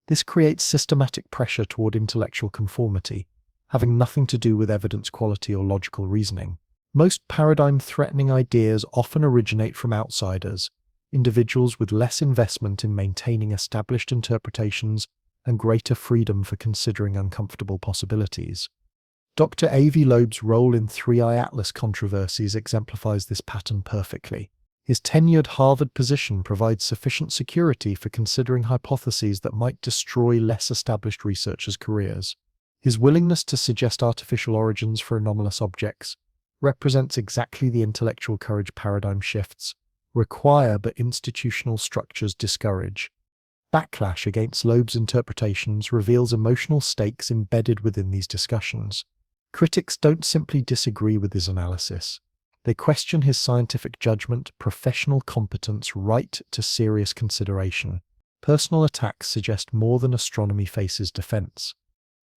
This creates systematic pressure toward intellectual conformity, having nothing to do with evidence quality or logical reasoning. Most paradigm-threatening ideas often originate from outsiders, individuals with less investment in maintaining established interpretations and greater freedom for considering uncomfortable possibilities. Dr. Avi Loeb's role in Three-Eye Atlas controversies exemplifies this pattern perfectly. His tenured Harvard position provides sufficient security for considering hypotheses that might destroy less established researchers' careers. His willingness to suggest artificial origins for anomalous objects represents exactly the intellectual courage paradigm shifts require but institutional structures discourage. Backlash against Loeb's interpretations reveals emotional stakes embedded within these discussions. Critics don't simply disagree with his analysis. They question his scientific judgment, professional competence, right to serious consideration. Personal attacks suggest more than astronomy faces defense.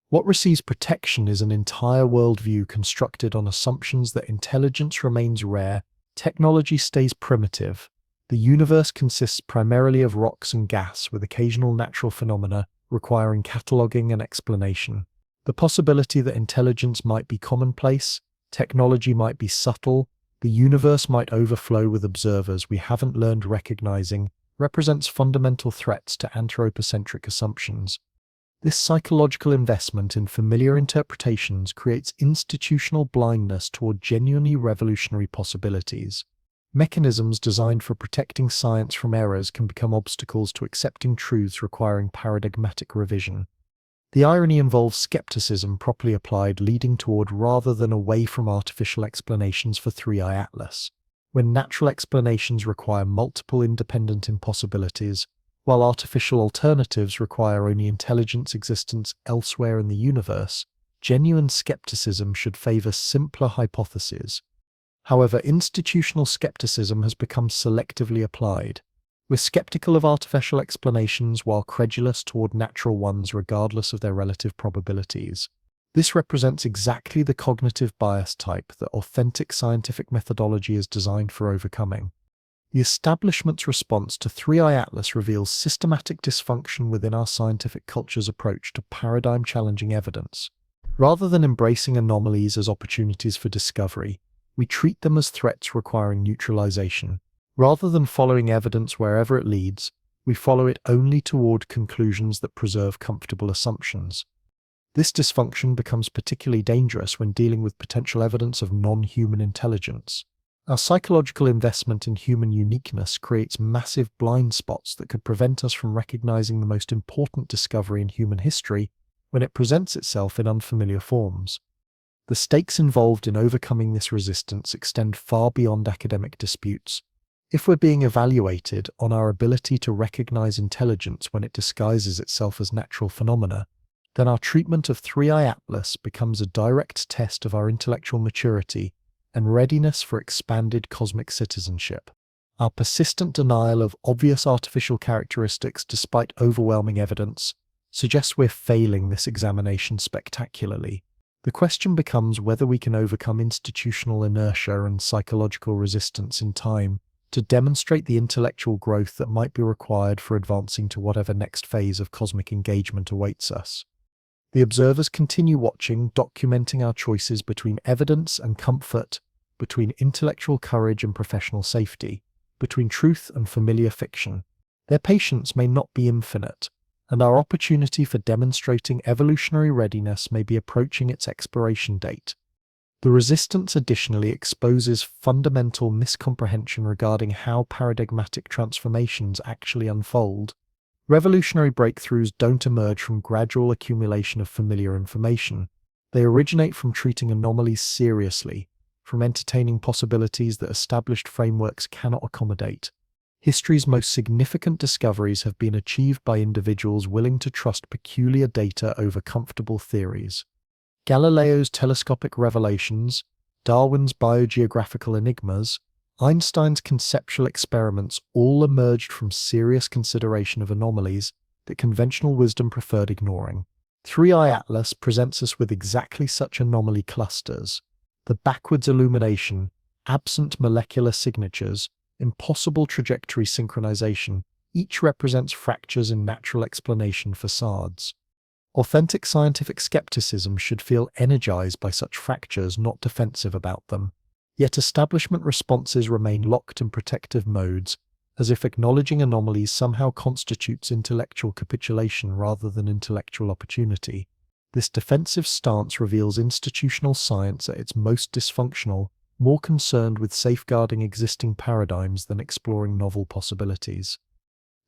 What receives protection is an entire worldview constructed on assumptions that intelligence remains rare, technology stays primitive, the universe consists primarily of rocks and gas with occasional natural phenomena requiring cataloging and explanation. The possibility that intelligence might be commonplace, technology might be subtle, the universe might overflow with observers we haven't learned recognizing represents fundamental threats to anthropocentric assumptions. This psychological investment in familiar interpretations creates institutional blindness toward genuinely revolutionary possibilities. Mechanisms designed for protecting science from errors can become obstacles to accepting truths requiring paradigmatic revision. The irony involves skepticism properly applied leading toward rather than away from artificial explanations for Three-Eye Atlas. When natural explanations require multiple independent impossibilities, while artificial alternatives require only intelligence existence elsewhere in the universe, genuine skepticism should favor simpler hypotheses. However, institutional skepticism has become selectively applied. We're skeptical of artificial explanations while credulous toward natural ones regardless of their relative probabilities. This represents exactly the cognitive bias type that authentic scientific methodology is designed for overcoming. The establishment's response to Three-Eye Atlas reveals systematic dysfunction within our scientific culture's approach to paradigm-challenging evidence. Rather than embracing anomalies as opportunities for discovery, we treat them as threats requiring neutralization. Rather than following evidence wherever it leads, we follow it only toward conclusions that preserve comfortable assumptions. This dysfunction becomes particularly dangerous when dealing with potential evidence of non-human intelligence. Our psychological investment in human uniqueness creates massive blind spots that could prevent us from recognizing the most important discovery in human history when it presents itself in unfamiliar forms. The stakes involved in overcoming this resistance extend far beyond academic disputes. If we're being evaluated on our ability to recognize intelligence when it disguises itself as natural phenomena, then our treatment of Three-Eye Atlas becomes a direct test of our intellectual maturity and readiness for expanded cosmic citizenship. Our persistent denial of obvious artificial characteristics despite overwhelming evidence suggests we're failing this examination spectacularly. The question becomes whether we can overcome institutional inertia and psychological resistance in time to demonstrate the intellectual growth that might be required for advancing to whatever next phase of cosmic engagement awaits us. The observers continue watching, documenting our choices between evidence and comfort, between intellectual courage and professional safety, between truth and familiar fiction. Their patience may not be infinite, and our opportunity for demonstrating evolutionary readiness may be approaching its expiration date. The resistance additionally exposes fundamental miscomprehension regarding how paradigmatic transformations actually unfold. Revolutionary breakthroughs don't emerge from gradual accumulation of familiar information. They originate from treating anomalies seriously, from entertaining possibilities that established frameworks cannot accommodate. History's most significant discoveries have been achieved by individuals willing to trust peculiar data over comfortable theories. Galileo's telescopic revelations, Darwin's biogeographical enigmas, Einstein's conceptual experiments all emerged from serious consideration of anomalies that conventional wisdom preferred ignoring. 3i Atlas presents us with exactly such anomaly clusters. The backwards illumination, absent molecular signatures, impossible trajectory synchronization, each represents fractures in natural explanation facades. Authentic scientific skepticism should feel energized by such fractures, not defensive about them. Yet establishment responses remain locked in protective modes, as if acknowledging anomalies somehow constitutes intellectual capitulation rather than intellectual opportunity. This defensive stance reveals institutional science at its most dysfunctional, more concerned with safeguarding existing paradigms than exploring novel possibilities.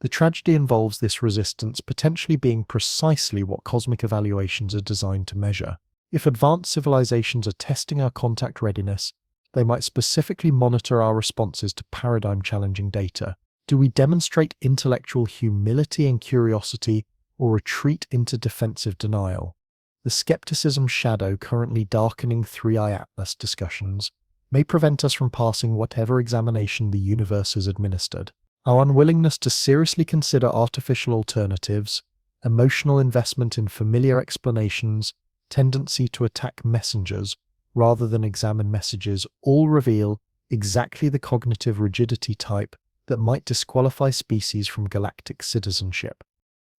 The tragedy involves this resistance potentially being precisely what cosmic evaluations are designed to measure. If advanced civilizations are testing our contact readiness, they might specifically monitor our responses to paradigm-challenging data. Do we demonstrate intellectual humility and curiosity, or retreat into defensive denial? The skepticism shadow currently darkening 3i Atlas discussions may prevent us from passing whatever examination the universe has administered. Our unwillingness to seriously consider artificial alternatives, emotional investment in familiar explanations, tendency to attack messengers rather than examine messages all reveal exactly the cognitive rigidity type that might disqualify species from galactic citizenship.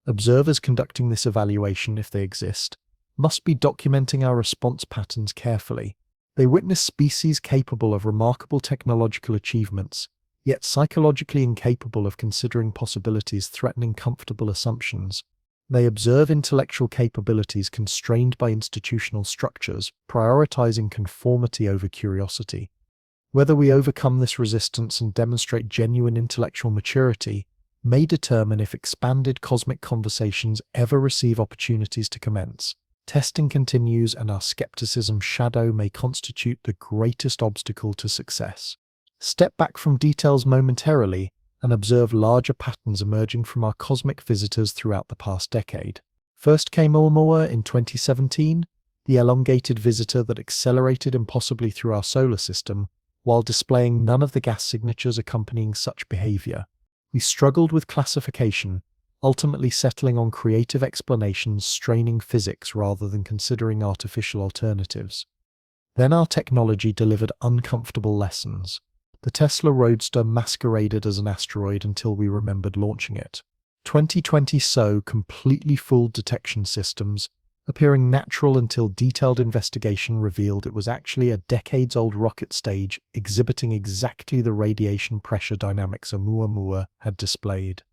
Observers conducting this evaluation, if they exist, must be documenting our response patterns carefully. They witness species capable of remarkable technological achievements, yet psychologically incapable of considering possibilities threatening comfortable assumptions. They observe intellectual capabilities constrained by institutional structures, prioritizing conformity over curiosity. Whether we overcome this resistance and demonstrate genuine intellectual maturity may determine if expanded cosmic conversations ever receive opportunities to commence. Testing continues, and our skepticism shadow may constitute the greatest obstacle to success. Step back from details momentarily and observe larger patterns emerging from our cosmic visitors throughout the past decade. First came Oumuamua in 2017, the elongated visitor that accelerated impossibly through our solar system, while displaying none of the gas signatures accompanying such behavior. We struggled with classification, ultimately settling on creative explanations straining physics rather than considering artificial alternatives. Then our technology delivered uncomfortable lessons. The Tesla Roadster masqueraded as an asteroid until we remembered launching it. 2020 SO completely fooled detection systems, appearing natural until detailed investigation revealed it was actually a decades-old rocket stage exhibiting exactly the radiation pressure dynamics Oumuamua had displayed.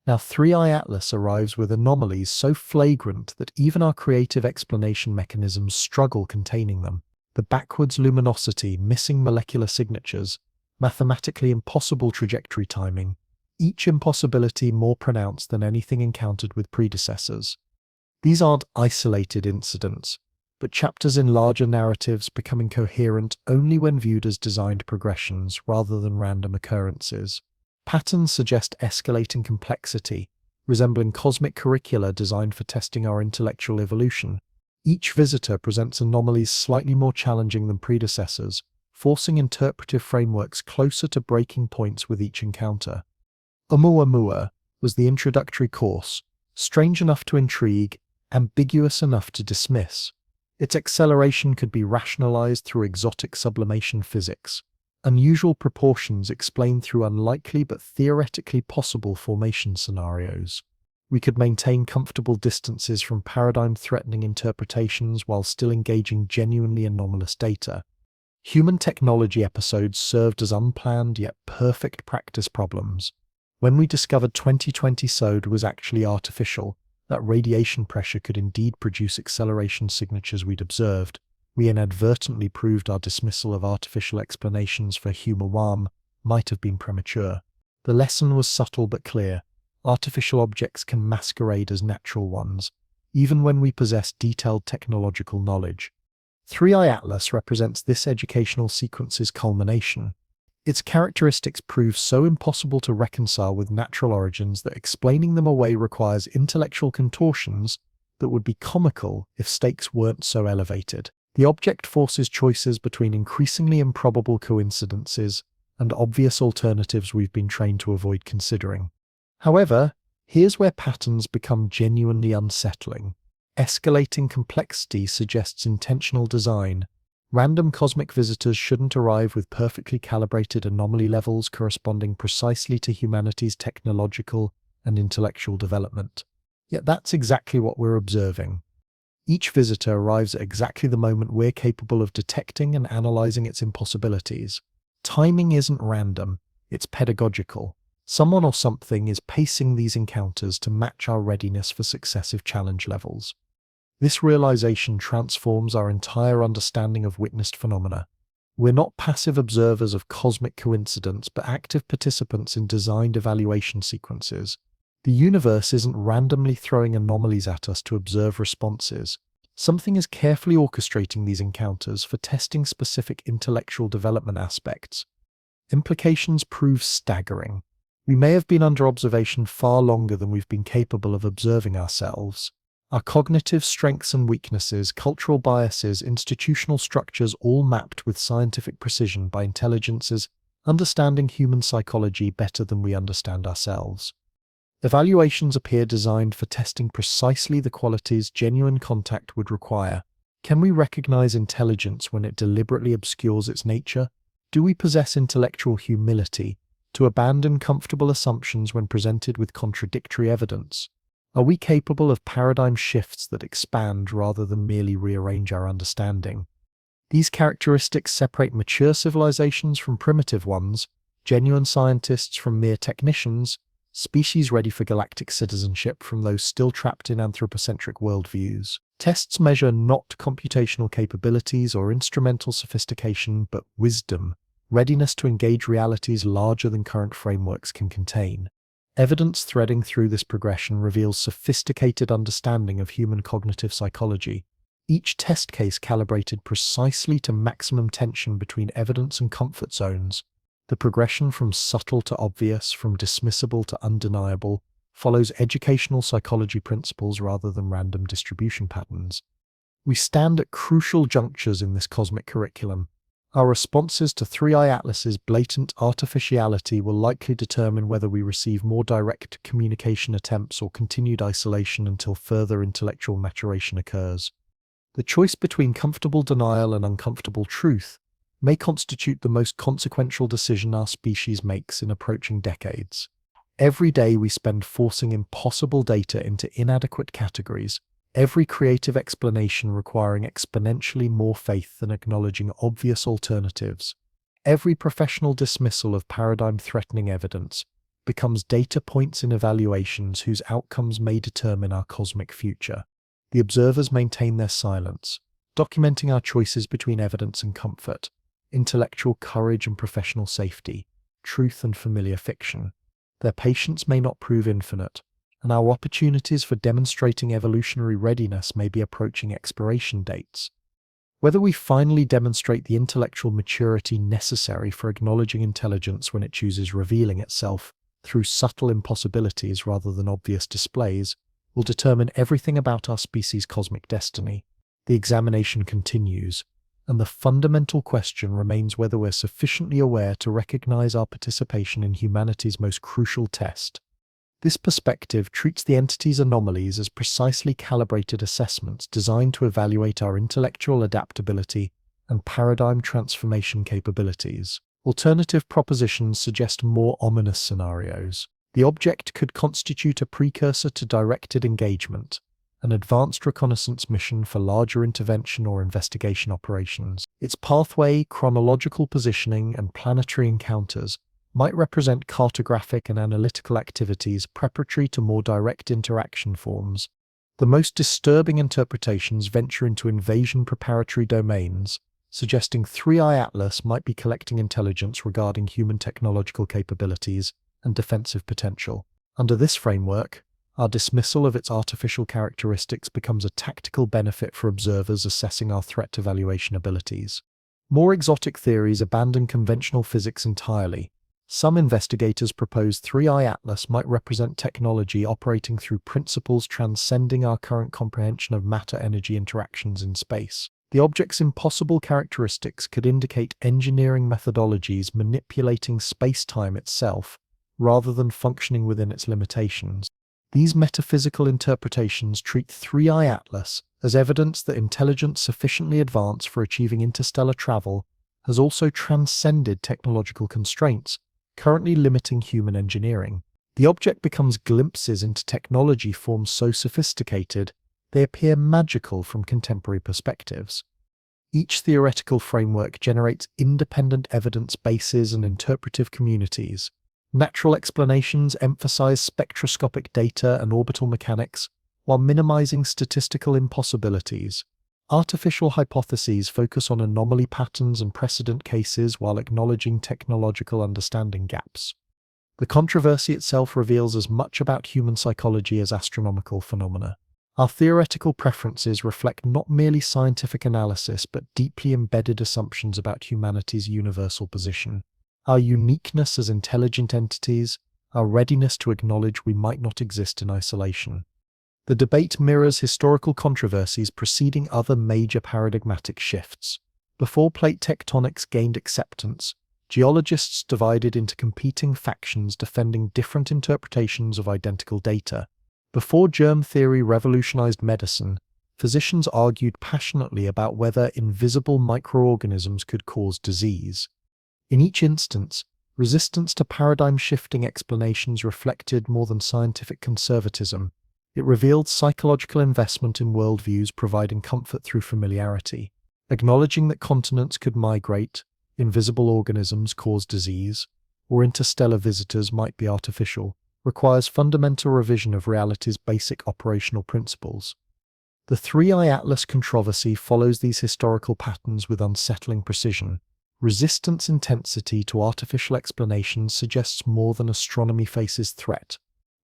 Now 3i Atlas arrives with anomalies so flagrant that even our creative explanation mechanisms struggle containing them. The backwards luminosity, missing molecular signatures, mathematically impossible trajectory timing, each impossibility more pronounced than anything encountered with predecessors. These aren't isolated incidents, but chapters in larger narratives becoming coherent only when viewed as designed progressions rather than random occurrences. Patterns suggest escalating complexity, resembling cosmic curricula designed for testing our intellectual evolution. Each visitor presents anomalies slightly more challenging than predecessors, forcing interpretive frameworks closer to breaking points with each encounter. Oumuamua was the introductory course, strange enough to intrigue, ambiguous enough to dismiss. Its acceleration could be rationalized through exotic sublimation physics, unusual proportions explained through unlikely but theoretically possible formation scenarios. We could maintain comfortable distances from paradigm-threatening interpretations while still engaging genuinely anomalous data. Human technology episodes served as unplanned yet perfect practice problems. When we discovered 2020 SOD was actually artificial, that radiation pressure could indeed produce acceleration signatures we'd observed, we inadvertently proved our dismissal of artificial explanations for Oumuamua might have been premature. The lesson was subtle but clear. Artificial objects can masquerade as natural ones, even when we possess detailed technological knowledge. 3i Atlas represents this educational sequence's culmination. Its characteristics prove so impossible to reconcile with natural origins that explaining them away requires intellectual contortions that would be comical if stakes weren't so elevated. The object forces choices between increasingly improbable coincidences and obvious alternatives we've been trained to avoid considering. However, here's where patterns become genuinely unsettling. Escalating complexity suggests intentional design. Random cosmic visitors shouldn't arrive with perfectly calibrated anomaly levels corresponding precisely to humanity's technological and intellectual development. Yet that's exactly what we're observing. Each visitor arrives at exactly the moment we're capable of detecting and analyzing its impossibilities. Timing isn't random, it's pedagogical. Someone or something is pacing these encounters to match our readiness for successive challenge levels. This realization transforms our entire understanding of witnessed phenomena. We're not passive observers of cosmic coincidence, but active participants in designed evaluation sequences. The universe isn't randomly throwing anomalies at us to observe responses. Something is carefully orchestrating these encounters for testing specific intellectual development aspects. Implications prove staggering. We may have been under observation far longer than we've been capable of observing ourselves. Our cognitive strengths and weaknesses, cultural biases, institutional structures all mapped with scientific precision by intelligences understanding human psychology better than we understand ourselves. Evaluations appear designed for testing precisely the qualities genuine contact would require. Can we recognize intelligence when it deliberately obscures its nature? Do we possess intellectual humility to abandon comfortable assumptions when presented with contradictory evidence? Are we capable of paradigm shifts that expand rather than merely rearrange our understanding? These characteristics separate mature civilizations from primitive ones, genuine scientists from mere technicians, species ready for galactic citizenship from those still trapped in anthropocentric worldviews. Tests measure not computational capabilities or instrumental sophistication, but wisdom, readiness to engage realities larger than current frameworks can contain. Evidence threading through this progression reveals sophisticated understanding of human cognitive psychology, each test case calibrated precisely to maximum tension between evidence and comfort zones. The progression from subtle to obvious, from dismissible to undeniable, follows educational psychology principles rather than random distribution patterns. We stand at crucial junctures in this cosmic curriculum. Our responses to Three-Eye Atlas's blatant artificiality will likely determine whether we receive more direct communication attempts or continued isolation until further intellectual maturation occurs. The choice between comfortable denial and uncomfortable truth may constitute the most consequential decision our species makes in approaching decades. Every day we spend forcing impossible data into inadequate categories, every creative explanation requiring exponentially more faith than acknowledging obvious alternatives. Every professional dismissal of paradigm-threatening evidence becomes data points in evaluations whose outcomes may determine our cosmic future. The observers maintain their silence, documenting our choices between evidence and comfort, intellectual courage and professional safety, truth and familiar fiction. Their patience may not prove infinite, and our opportunities for demonstrating evolutionary readiness may be approaching expiration dates. Whether we finally demonstrate the intellectual maturity necessary for acknowledging intelligence when it chooses revealing itself through subtle impossibilities rather than obvious displays will determine everything about our species' cosmic destiny. The examination continues, and the fundamental question remains whether we're sufficiently aware to recognize our participation in humanity's most crucial test. This perspective treats the entity's anomalies as precisely calibrated assessments designed to evaluate our intellectual adaptability and paradigm transformation capabilities. Alternative propositions suggest more ominous scenarios. The object could constitute a precursor to directed engagement, an advanced reconnaissance mission for larger intervention or investigation operations. Its pathway, chronological positioning, and planetary encounters might represent cartographic and analytical activities preparatory to more direct interaction forms. The most disturbing interpretations venture into invasion preparatory domains, suggesting Three-Eye Atlas might be collecting intelligence regarding human technological capabilities and defensive potential. Under this framework, our dismissal of its artificial characteristics becomes a tactical benefit for observers assessing our threat evaluation abilities. More exotic theories abandon conventional physics entirely. Some investigators propose Three-Eye Atlas might represent technology operating through principles transcending our current comprehension of matter-energy interactions in space. The object's impossible characteristics could indicate engineering methodologies manipulating space-time itself, rather than functioning within its limitations. These metaphysical interpretations treat 3i Atlas as evidence that intelligence sufficiently advanced for achieving interstellar travel has also transcended technological constraints currently limiting human engineering. The object becomes glimpses into technology forms so sophisticated they appear magical from contemporary perspectives. Each theoretical framework generates independent evidence bases and interpretive communities. Natural explanations emphasize spectroscopic data and orbital mechanics, while minimizing statistical impossibilities. Artificial hypotheses focus on anomaly patterns and precedent cases while acknowledging technological understanding gaps. The controversy itself reveals as much about human psychology as astronomical phenomena. Our theoretical preferences reflect not merely scientific analysis but deeply embedded assumptions about humanity's universal position. Our uniqueness as intelligent entities, our readiness to acknowledge we might not exist in isolation. The debate mirrors historical controversies preceding other major paradigmatic shifts. Before plate tectonics gained acceptance, geologists divided into competing factions defending different interpretations of identical data. Before germ theory revolutionized medicine, physicians argued passionately about whether invisible microorganisms could cause disease. In each instance, resistance to paradigm-shifting explanations reflected more than scientific conservatism. It revealed psychological investment in worldviews providing comfort through familiarity. Acknowledging that continents could migrate, invisible organisms cause disease, or interstellar visitors might be artificial, requires fundamental revision of reality's basic operational principles. The 3i Atlas controversy follows these historical patterns with unsettling precision. Resistance intensity to artificial explanations suggests more than astronomy faces threat.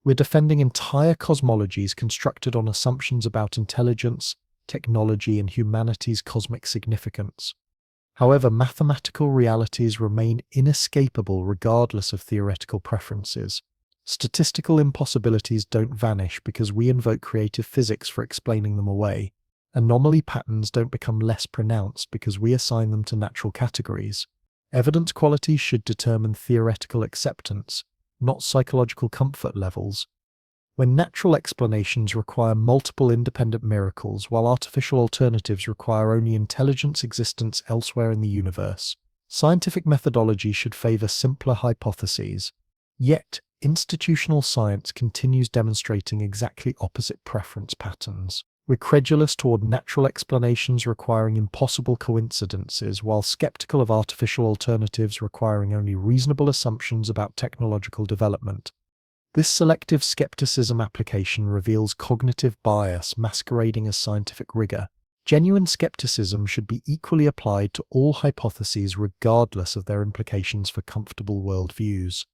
We're defending entire cosmologies constructed on assumptions about intelligence, technology, and humanity's cosmic significance. However, mathematical realities remain inescapable regardless of theoretical preferences. Statistical impossibilities don't vanish because we invoke creative physics for explaining them away. Anomaly patterns don't become less pronounced because we assign them to natural categories. Evidence quality should determine theoretical acceptance, not psychological comfort levels. When natural explanations require multiple independent miracles, while artificial alternatives require only intelligence existence elsewhere in the universe, scientific methodology should favor simpler hypotheses. Yet, institutional science continues demonstrating exactly opposite preference patterns. We're credulous toward natural explanations requiring impossible coincidences, while skeptical of artificial alternatives requiring only reasonable assumptions about technological development. This selective skepticism application reveals cognitive bias masquerading as scientific rigor. Genuine skepticism should be equally applied to all hypotheses regardless of their implications for comfortable worldviews.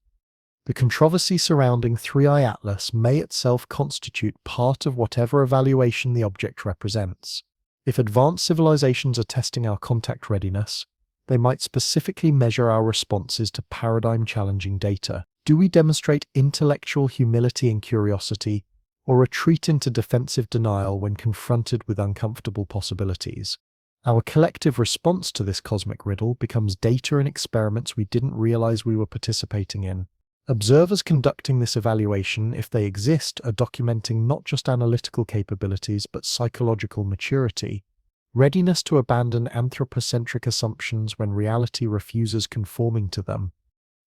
The controversy surrounding 3i Atlas may itself constitute part of whatever evaluation the object represents. If advanced civilizations are testing our contact readiness, they might specifically measure our responses to paradigm-challenging data. Do we demonstrate intellectual humility and curiosity, or retreat into defensive denial when confronted with uncomfortable possibilities? Our collective response to this cosmic riddle becomes data and experiments we didn't realize we were participating in. Observers conducting this evaluation, if they exist, are documenting not just analytical capabilities but psychological maturity, readiness to abandon anthropocentric assumptions when reality refuses conforming to them.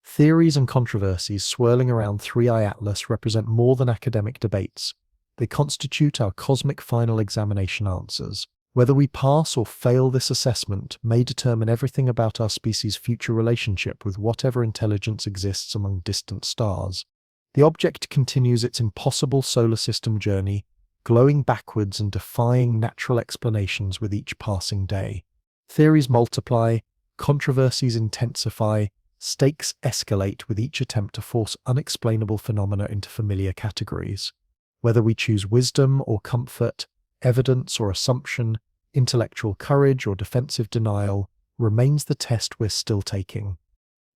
Theories and controversies swirling around 3i Atlas represent more than academic debates. They constitute our cosmic final examination answers. Whether we pass or fail this assessment may determine everything about our species' future relationship with whatever intelligence exists among distant stars. The object continues its impossible solar system journey, glowing backwards and defying natural explanations with each passing day. Theories multiply, controversies intensify, stakes escalate with each attempt to force unexplainable phenomena into familiar categories. Whether we choose wisdom or comfort, evidence or assumption, intellectual courage or defensive denial, remains the test we're still taking.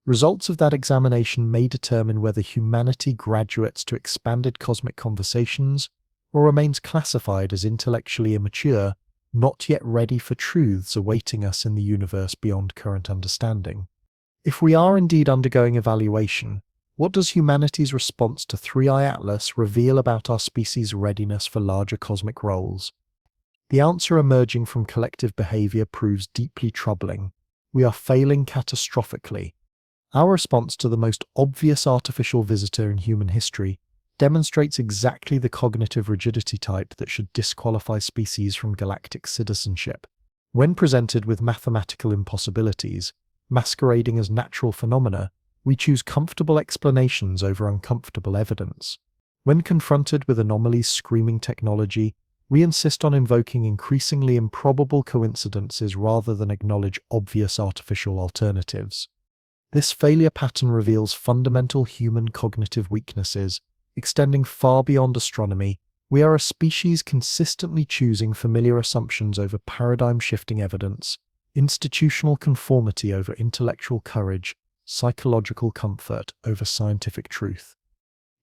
Results of that examination may determine whether humanity graduates to expanded cosmic conversations or remains classified as intellectually immature, not yet ready for truths awaiting us in the universe beyond current understanding. If we are indeed undergoing evaluation, What does humanity's response to 3i Atlas reveal about our species' readiness for larger cosmic roles? The answer emerging from collective behavior proves deeply troubling. We are failing catastrophically. Our response to the most obvious artificial visitor in human history demonstrates exactly the cognitive rigidity type that should disqualify species from galactic citizenship. When presented with mathematical impossibilities, masquerading as natural phenomena, we choose comfortable explanations over uncomfortable evidence. When confronted with anomalies screaming technology, we insist on invoking increasingly improbable coincidences rather than acknowledge obvious artificial alternatives. This failure pattern reveals fundamental human cognitive weaknesses, extending far beyond astronomy. We are a species consistently choosing familiar assumptions over paradigm-shifting evidence, institutional conformity over intellectual courage, psychological comfort over scientific truth.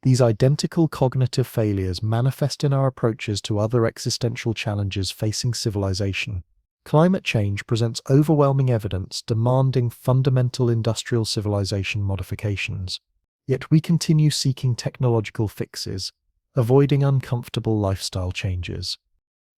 These identical cognitive failures manifest in our approaches to other existential challenges facing civilization. Climate change presents overwhelming evidence demanding fundamental industrial civilization modifications. Yet we continue seeking technological fixes, avoiding uncomfortable lifestyle changes.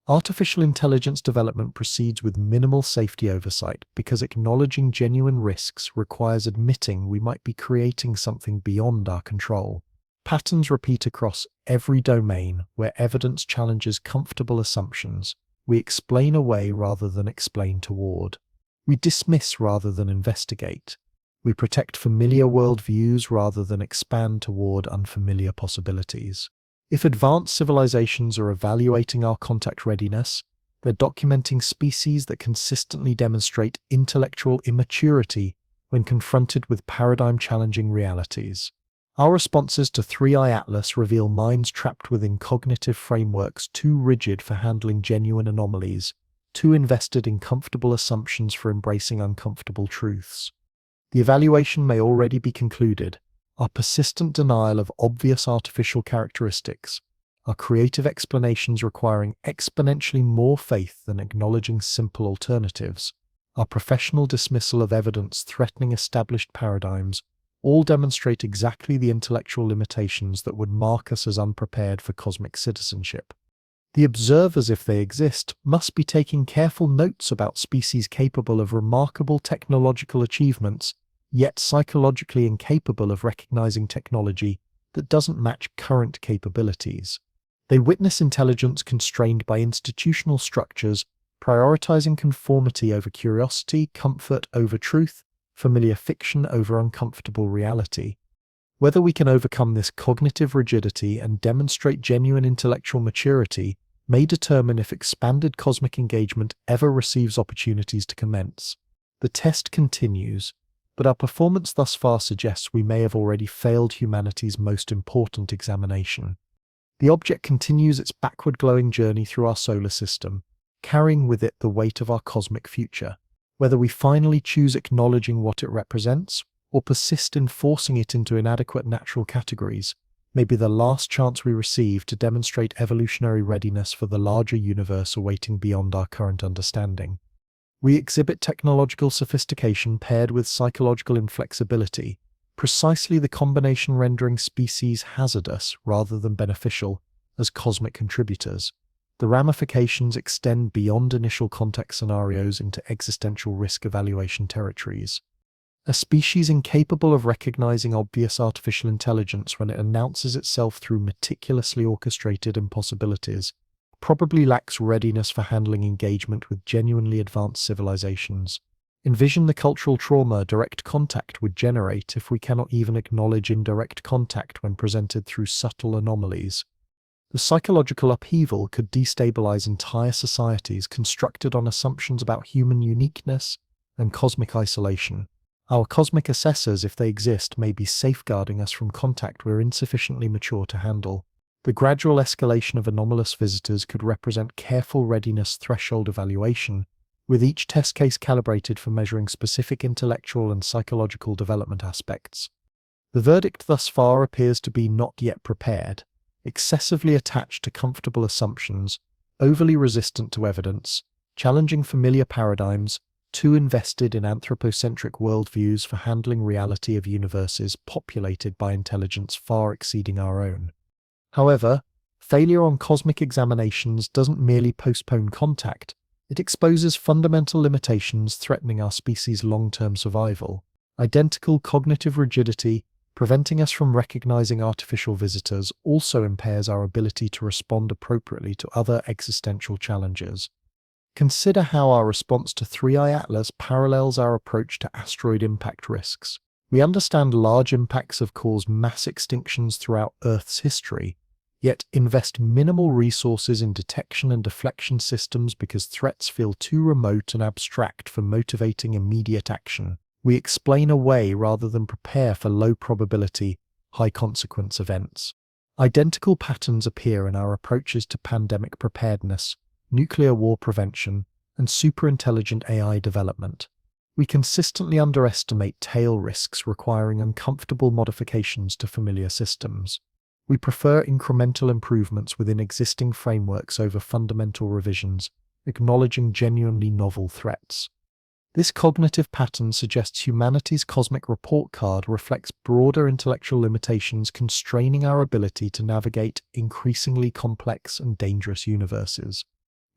Artificial intelligence development proceeds with minimal safety oversight because acknowledging genuine risks requires admitting we might be creating something beyond our control. Patterns repeat across every domain where evidence challenges comfortable assumptions. We explain away rather than explain toward. We dismiss rather than investigate. We protect familiar worldviews rather than expand toward unfamiliar possibilities. If advanced civilizations are evaluating our contact readiness, they're documenting species that consistently demonstrate intellectual immaturity when confronted with paradigm-challenging realities. Our responses to 3i Atlas reveal minds trapped within cognitive frameworks too rigid for handling genuine anomalies, too invested in comfortable assumptions for embracing uncomfortable truths. The evaluation may already be concluded. Our persistent denial of obvious artificial characteristics, our creative explanations requiring exponentially more faith than acknowledging simple alternatives, our professional dismissal of evidence threatening established paradigms, all demonstrate exactly the intellectual limitations that would mark us as unprepared for cosmic citizenship. The observers, if they exist, must be taking careful notes about species capable of remarkable technological achievements, yet psychologically incapable of recognizing technology that doesn't match current capabilities. They witness intelligence constrained by institutional structures, prioritizing conformity over curiosity, comfort over truth, familiar fiction over uncomfortable reality. Whether we can overcome this cognitive rigidity and demonstrate genuine intellectual maturity may determine if expanded cosmic engagement ever receives opportunities to commence. The test continues, but our performance thus far suggests we may have already failed humanity's most important examination. The object continues its backward-glowing journey through our solar system, carrying with it the weight of our cosmic future. Whether we finally choose acknowledging what it represents, or persist in forcing it into inadequate natural categories, may be the last chance we receive to demonstrate evolutionary readiness for the larger universe awaiting beyond our current understanding. We exhibit technological sophistication paired with psychological inflexibility, precisely the combination rendering species hazardous rather than beneficial as cosmic contributors. The ramifications extend beyond initial contact scenarios into existential risk evaluation territories. A species incapable of recognizing obvious artificial intelligence when it announces itself through meticulously orchestrated impossibilities probably lacks readiness for handling engagement with genuinely advanced civilizations. Envision the cultural trauma direct contact would generate if we cannot even acknowledge indirect contact when presented through subtle anomalies. The psychological upheaval could destabilize entire societies constructed on assumptions about human uniqueness and cosmic isolation. Our cosmic assessors, if they exist, may be safeguarding us from contact we're insufficiently mature to handle. The gradual escalation of anomalous visitors could represent careful readiness threshold evaluation, with each test case calibrated for measuring specific intellectual and psychological development aspects. The verdict thus far appears to be not yet prepared, excessively attached to comfortable assumptions, overly resistant to evidence, challenging familiar paradigms, too invested in anthropocentric worldviews for handling reality of universes populated by intelligence far exceeding our own. However, failure on cosmic examinations doesn't merely postpone contact, it exposes fundamental limitations threatening our species' long-term survival. Identical cognitive rigidity, preventing us from recognizing artificial visitors, also impairs our ability to respond appropriately to other existential challenges. Consider how our response to 3i Atlas parallels our approach to asteroid impact risks. We understand large impacts have caused mass extinctions throughout Earth's history, yet invest minimal resources in detection and deflection systems because threats feel too remote and abstract for motivating immediate action. We explain away rather than prepare for low-probability, high-consequence events. Identical patterns appear in our approaches to pandemic preparedness, nuclear war prevention, and superintelligent AI development. We consistently underestimate tail risks requiring uncomfortable modifications to familiar systems. We prefer incremental improvements within existing frameworks over fundamental revisions, acknowledging genuinely novel threats. This cognitive pattern suggests humanity's cosmic report card reflects broader intellectual limitations constraining our ability to navigate increasingly complex and dangerous universes.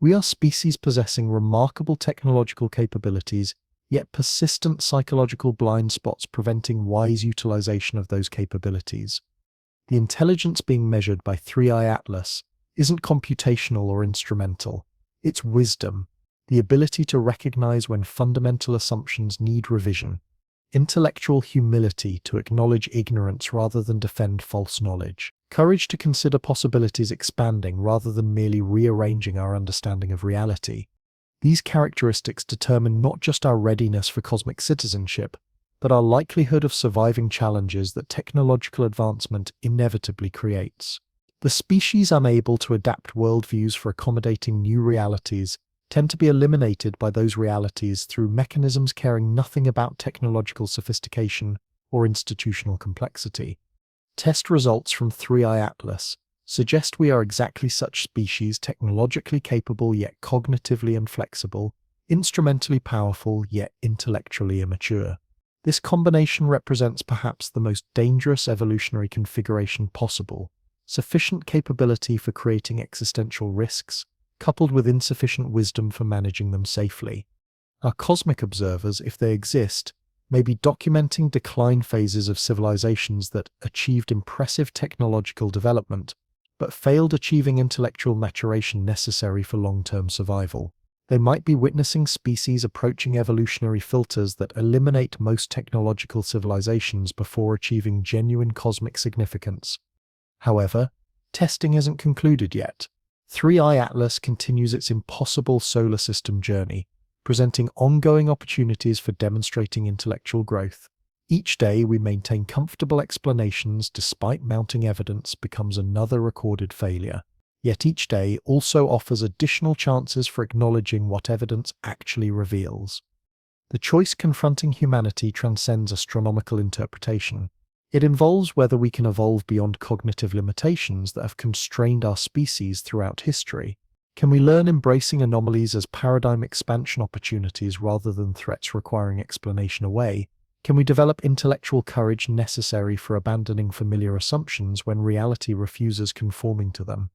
We are species possessing remarkable technological capabilities, yet persistent psychological blind spots preventing wise utilization of those capabilities. The intelligence being measured by 3i Atlas isn't computational or instrumental, it's wisdom, the ability to recognize when fundamental assumptions need revision, intellectual humility to acknowledge ignorance rather than defend false knowledge, courage to consider possibilities expanding rather than merely rearranging our understanding of reality. These characteristics determine not just our readiness for cosmic citizenship, but our likelihood of surviving challenges that technological advancement inevitably creates. The species unable to adapt worldviews for accommodating new realities tend to be eliminated by those realities through mechanisms caring nothing about technological sophistication or institutional complexity. Test results from 3i Atlas suggest we are exactly such species, technologically capable yet cognitively inflexible, instrumentally powerful yet intellectually immature. This combination represents perhaps the most dangerous evolutionary configuration possible: sufficient capability for creating existential risks, coupled with insufficient wisdom for managing them safely. Our cosmic observers, if they exist, may be documenting decline phases of civilizations that achieved impressive technological development, but failed achieving intellectual maturation necessary for long-term survival. They might be witnessing species approaching evolutionary filters that eliminate most technological civilizations before achieving genuine cosmic significance. However, testing isn't concluded yet. 3i Atlas continues its impossible solar system journey, presenting ongoing opportunities for demonstrating intellectual growth. Each day we maintain comfortable explanations despite mounting evidence becomes another recorded failure. Yet each day also offers additional chances for acknowledging what evidence actually reveals. The choice confronting humanity transcends astronomical interpretation. It involves whether we can evolve beyond cognitive limitations that have constrained our species throughout history. Can we learn embracing anomalies as paradigm expansion opportunities rather than threats requiring explanation away? Can we develop intellectual courage necessary for abandoning familiar assumptions when reality refuses conforming to them?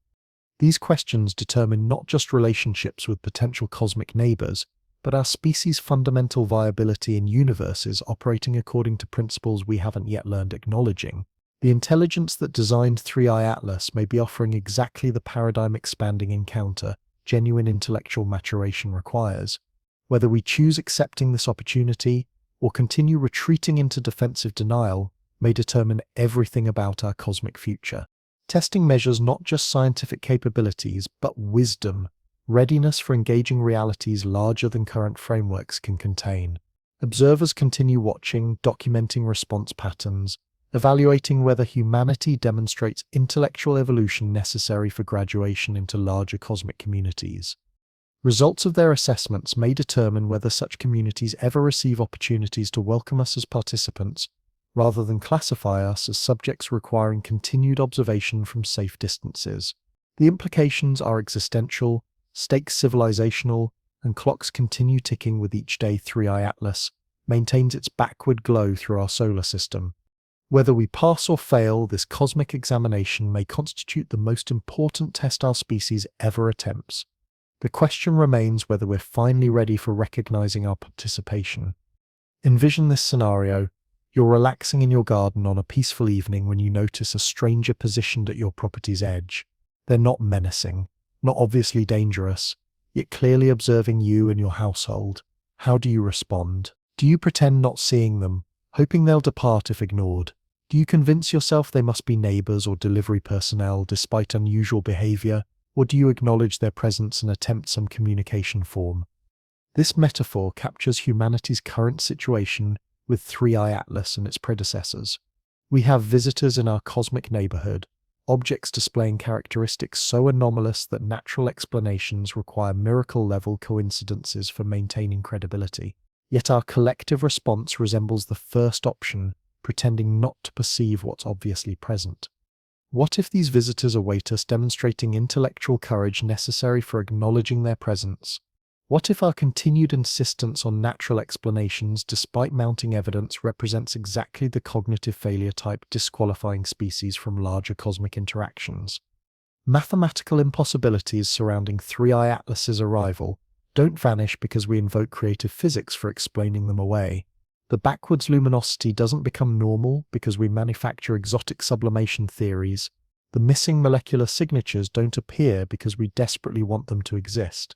These questions determine not just relationships with potential cosmic neighbors, but our species' fundamental viability in universes operating according to principles we haven't yet learned acknowledging. The intelligence that designed 3i Atlas may be offering exactly the paradigm-expanding encounter genuine intellectual maturation requires. Whether we choose accepting this opportunity or continue retreating into defensive denial may determine everything about our cosmic future. Testing measures not just scientific capabilities, but wisdom, readiness for engaging realities larger than current frameworks can contain. Observers continue watching, documenting response patterns, evaluating whether humanity demonstrates intellectual evolution necessary for graduation into larger cosmic communities. Results of their assessments may determine whether such communities ever receive opportunities to welcome us as participants, rather than classify us as subjects requiring continued observation from safe distances. The implications are existential, stakes civilizational, and clocks continue ticking with each day. 3i Atlas maintains its backward glow through our solar system. Whether we pass or fail, this cosmic examination may constitute the most important test our species ever attempts. The question remains whether we're finally ready for recognizing our participation. Envision this scenario. You're relaxing in your garden on a peaceful evening when you notice a stranger positioned at your property's edge. They're not menacing, not obviously dangerous, yet clearly observing you and your household. How do you respond? Do you pretend not seeing them, hoping they'll depart if ignored? Do you convince yourself they must be neighbors or delivery personnel despite unusual behavior, or do you acknowledge their presence and attempt some communication form? This metaphor captures humanity's current situation with 3i Atlas and its predecessors. We have visitors in our cosmic neighborhood, objects displaying characteristics so anomalous that natural explanations require miracle-level coincidences for maintaining credibility. Yet our collective response resembles the first option, pretending not to perceive what's obviously present. What if these visitors await us, demonstrating intellectual courage necessary for acknowledging their presence? What if our continued insistence on natural explanations despite mounting evidence represents exactly the cognitive failure type disqualifying species from larger cosmic interactions? Mathematical impossibilities surrounding 3i Atlas's arrival don't vanish because we invoke creative physics for explaining them away. The backwards luminosity doesn't become normal because we manufacture exotic sublimation theories. The missing molecular signatures don't appear because we desperately want them to exist.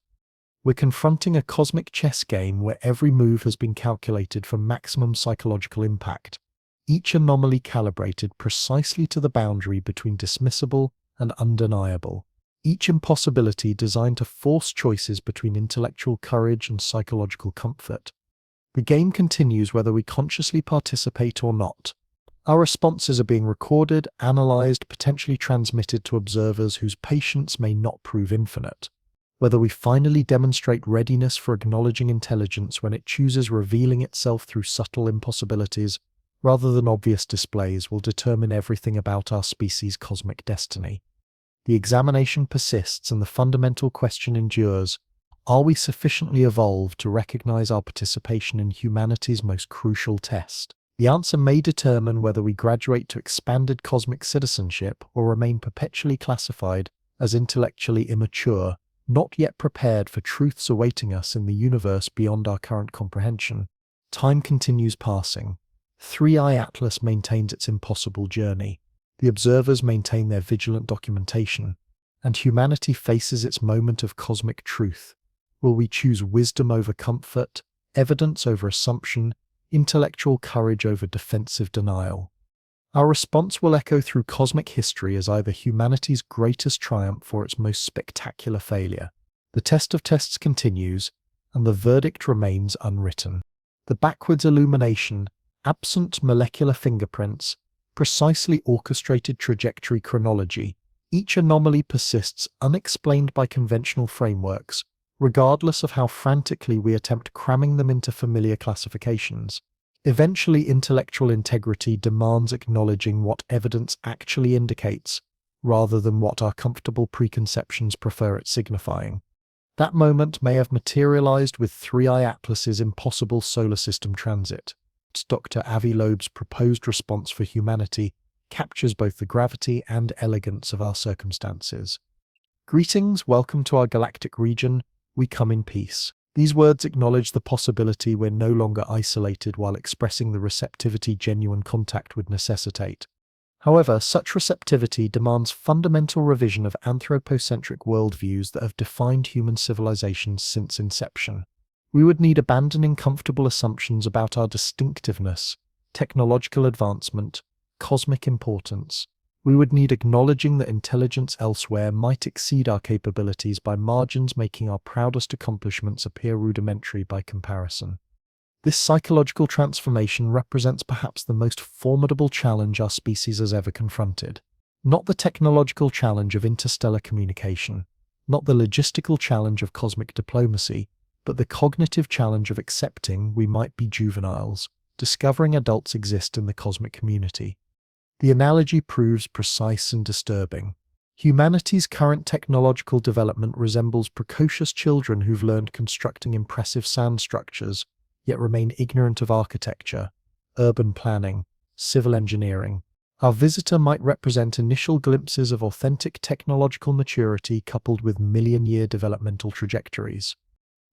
We're confronting a cosmic chess game where every move has been calculated for maximum psychological impact, each anomaly calibrated precisely to the boundary between dismissible and undeniable, each impossibility designed to force choices between intellectual courage and psychological comfort. The game continues whether we consciously participate or not. Our responses are being recorded, analyzed, potentially transmitted to observers whose patience may not prove infinite. Whether we finally demonstrate readiness for acknowledging intelligence when it chooses revealing itself through subtle impossibilities rather than obvious displays will determine everything about our species' cosmic destiny. The examination persists and the fundamental question endures: are we sufficiently evolved to recognize our participation in humanity's most crucial test? The answer may determine whether we graduate to expanded cosmic citizenship or remain perpetually classified as intellectually immature, not yet prepared for truths awaiting us in the universe beyond our current comprehension. Time continues passing. 3i Atlas maintains its impossible journey. The observers maintain their vigilant documentation, and humanity faces its moment of cosmic truth. Will we choose wisdom over comfort, evidence over assumption, intellectual courage over defensive denial? Our response will echo through cosmic history as either humanity's greatest triumph or its most spectacular failure. The test of tests continues, and the verdict remains unwritten. The backwards illumination, absent molecular fingerprints, precisely orchestrated trajectory chronology, each anomaly persists unexplained by conventional frameworks, regardless of how frantically we attempt cramming them into familiar classifications. Eventually, intellectual integrity demands acknowledging what evidence actually indicates, rather than what our comfortable preconceptions prefer it signifying. That moment may have materialized with 3i Atlas's impossible solar system transit. Dr. Avi Loeb's proposed response for humanity captures both the gravity and elegance of our circumstances. Greetings, welcome to our galactic region. We come in peace. These words acknowledge the possibility we're no longer isolated while expressing the receptivity genuine contact would necessitate. However, such receptivity demands fundamental revision of anthropocentric worldviews that have defined human civilization since inception. We would need abandoning comfortable assumptions about our distinctiveness, technological advancement, cosmic importance. We would need acknowledging that intelligence elsewhere might exceed our capabilities by margins, making our proudest accomplishments appear rudimentary by comparison. This psychological transformation represents perhaps the most formidable challenge our species has ever confronted. Not the technological challenge of interstellar communication, not the logistical challenge of cosmic diplomacy, but the cognitive challenge of accepting we might be juveniles, discovering adults exist in the cosmic community. The analogy proves precise and disturbing. Humanity's current technological development resembles precocious children who've learned constructing impressive sand structures, yet remain ignorant of architecture, urban planning, civil engineering. Our visitor might represent initial glimpses of authentic technological maturity coupled with million-year developmental trajectories.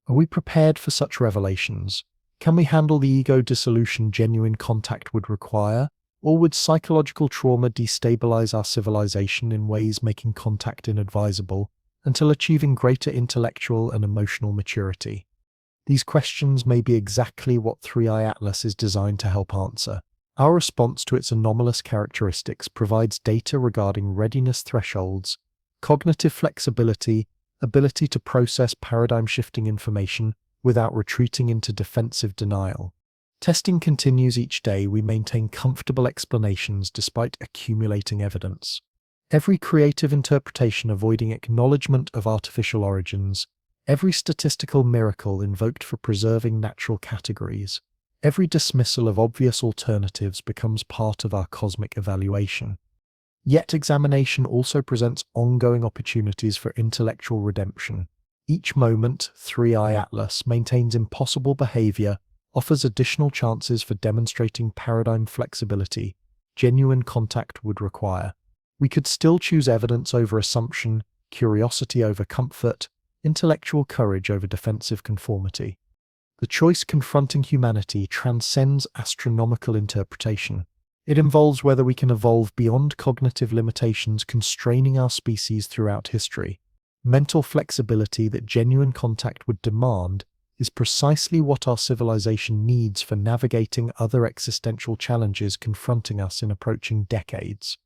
Are we prepared for such revelations? Can we handle the ego dissolution genuine contact would require? Or would psychological trauma destabilize our civilization in ways making contact inadvisable until achieving greater intellectual and emotional maturity? These questions may be exactly what 3i Atlas is designed to help answer. Our response to its anomalous characteristics provides data regarding readiness thresholds, cognitive flexibility, ability to process paradigm-shifting information without retreating into defensive denial. Testing continues each day. We maintain comfortable explanations despite accumulating evidence. Every creative interpretation avoiding acknowledgement of artificial origins, every statistical miracle invoked for preserving natural categories, every dismissal of obvious alternatives becomes part of our cosmic evaluation. Yet examination also presents ongoing opportunities for intellectual redemption. Each moment, 3i Atlas maintains impossible behavior, offers additional chances for demonstrating paradigm flexibility genuine contact would require. We could still choose evidence over assumption, curiosity over comfort, intellectual courage over defensive conformity. The choice confronting humanity transcends astronomical interpretation. It involves whether we can evolve beyond cognitive limitations constraining our species throughout history. Mental flexibility that genuine contact would demand is precisely what our civilization needs for navigating other existential challenges confronting us in approaching decades.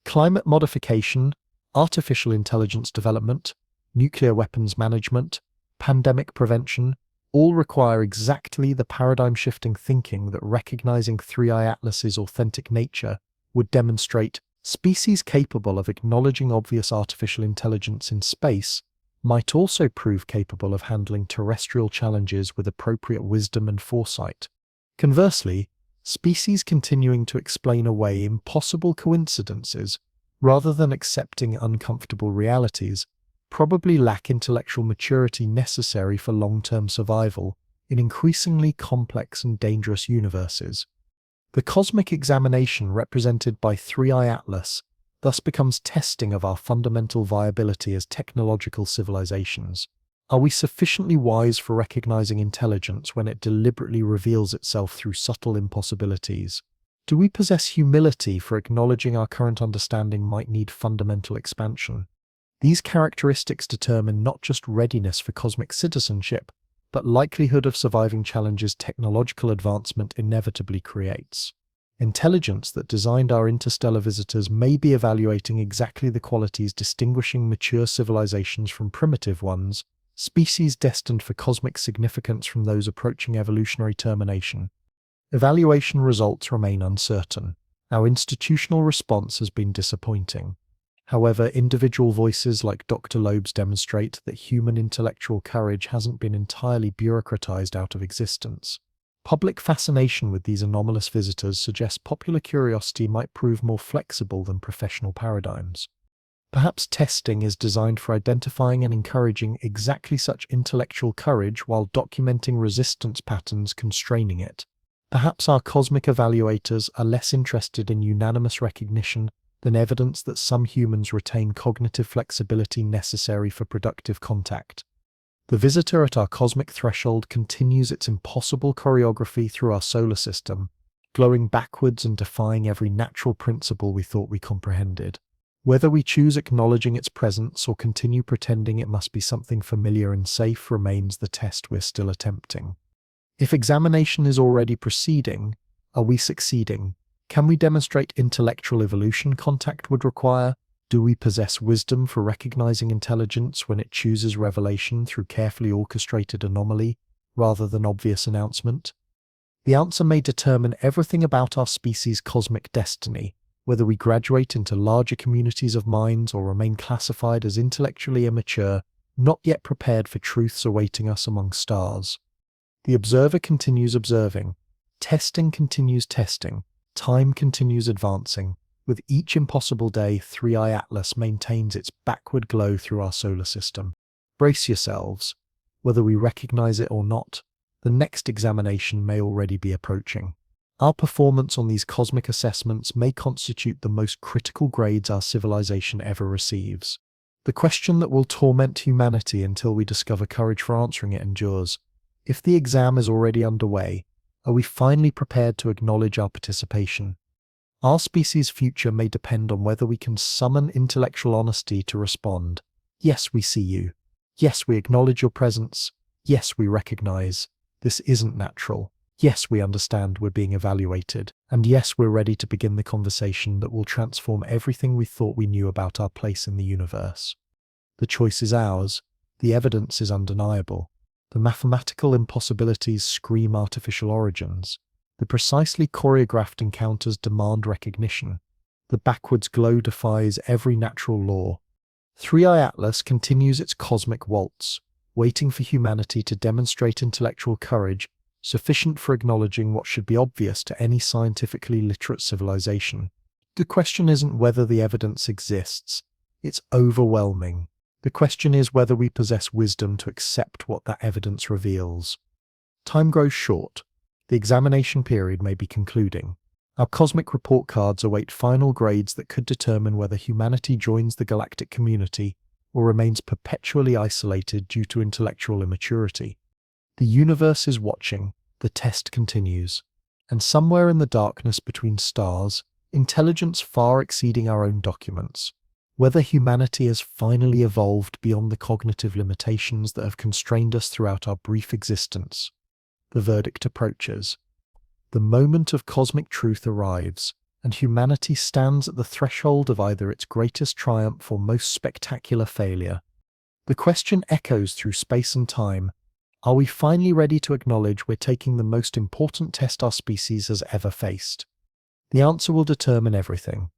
Climate modification, artificial intelligence development, nuclear weapons management, pandemic prevention, all require exactly the paradigm-shifting thinking that recognizing 3i Atlas's authentic nature would demonstrate. Species capable of acknowledging obvious artificial intelligence in space might also prove capable of handling terrestrial challenges with appropriate wisdom and foresight. Conversely, species continuing to explain away impossible coincidences rather than accepting uncomfortable realities probably lack intellectual maturity necessary for long-term survival in increasingly complex and dangerous universes. The cosmic examination represented by 3i Atlas thus becomes testing of our fundamental viability as technological civilizations. Are we sufficiently wise for recognizing intelligence when it deliberately reveals itself through subtle impossibilities? Do we possess humility for acknowledging our current understanding might need fundamental expansion? These characteristics determine not just readiness for cosmic citizenship, but likelihood of surviving challenges technological advancement inevitably creates. Intelligence that designed our interstellar visitors may be evaluating exactly the qualities distinguishing mature civilizations from primitive ones, species destined for cosmic significance from those approaching evolutionary termination. Evaluation results remain uncertain. Our institutional response has been disappointing. However, individual voices like Dr. Loeb's demonstrate that human intellectual courage hasn't been entirely bureaucratized out of existence. Public fascination with these anomalous visitors suggests popular curiosity might prove more flexible than professional paradigms. Perhaps testing is designed for identifying and encouraging exactly such intellectual courage while documenting resistance patterns constraining it. Perhaps our cosmic evaluators are less interested in unanimous recognition than evidence that some humans retain cognitive flexibility necessary for productive contact. The visitor at our cosmic threshold continues its impossible choreography through our solar system, glowing backwards and defying every natural principle we thought we comprehended. Whether we choose acknowledging its presence or continue pretending it must be something familiar and safe remains the test we're still attempting. If examination is already proceeding, are we succeeding? Can we demonstrate intellectual evolution contact would require? Do we possess wisdom for recognizing intelligence when it chooses revelation through carefully orchestrated anomaly rather than obvious announcement? The answer may determine everything about our species' cosmic destiny, whether we graduate into larger communities of minds or remain classified as intellectually immature, not yet prepared for truths awaiting us among stars. The observer continues observing. Testing continues testing. Time continues advancing. With each impossible day, 3i Atlas maintains its backward glow through our solar system. Brace yourselves. Whether we recognize it or not, the next examination may already be approaching. Our performance on these cosmic assessments may constitute the most critical grades our civilization ever receives. The question that will torment humanity until we discover courage for answering it endures. If the exam is already underway, are we finally prepared to acknowledge our participation? Our species' future may depend on whether we can summon intellectual honesty to respond. Yes, we see you. Yes, we acknowledge your presence. Yes, we recognize this isn't natural. Yes, we understand we're being evaluated. And yes, we're ready to begin the conversation that will transform everything we thought we knew about our place in the universe. The choice is ours. The evidence is undeniable. The mathematical impossibilities scream artificial origins. The precisely choreographed encounters demand recognition. The backwards glow defies every natural law. 3i Atlas continues its cosmic waltz, waiting for humanity to demonstrate intellectual courage sufficient for acknowledging what should be obvious to any scientifically literate civilization. The question isn't whether the evidence exists. It's overwhelming. The question is whether we possess wisdom to accept what that evidence reveals. Time grows short. The examination period may be concluding. Our cosmic report cards await final grades that could determine whether humanity joins the galactic community or remains perpetually isolated due to intellectual immaturity. The universe is watching, the test continues, and somewhere in the darkness between stars, intelligence far exceeding our own documents, whether humanity has finally evolved beyond the cognitive limitations that have constrained us throughout our brief existence. The verdict approaches. The moment of cosmic truth arrives, and humanity stands at the threshold of either its greatest triumph or most spectacular failure. The question echoes through space and time. Are we finally ready to acknowledge we're taking the most important test our species has ever faced? The answer will determine everything.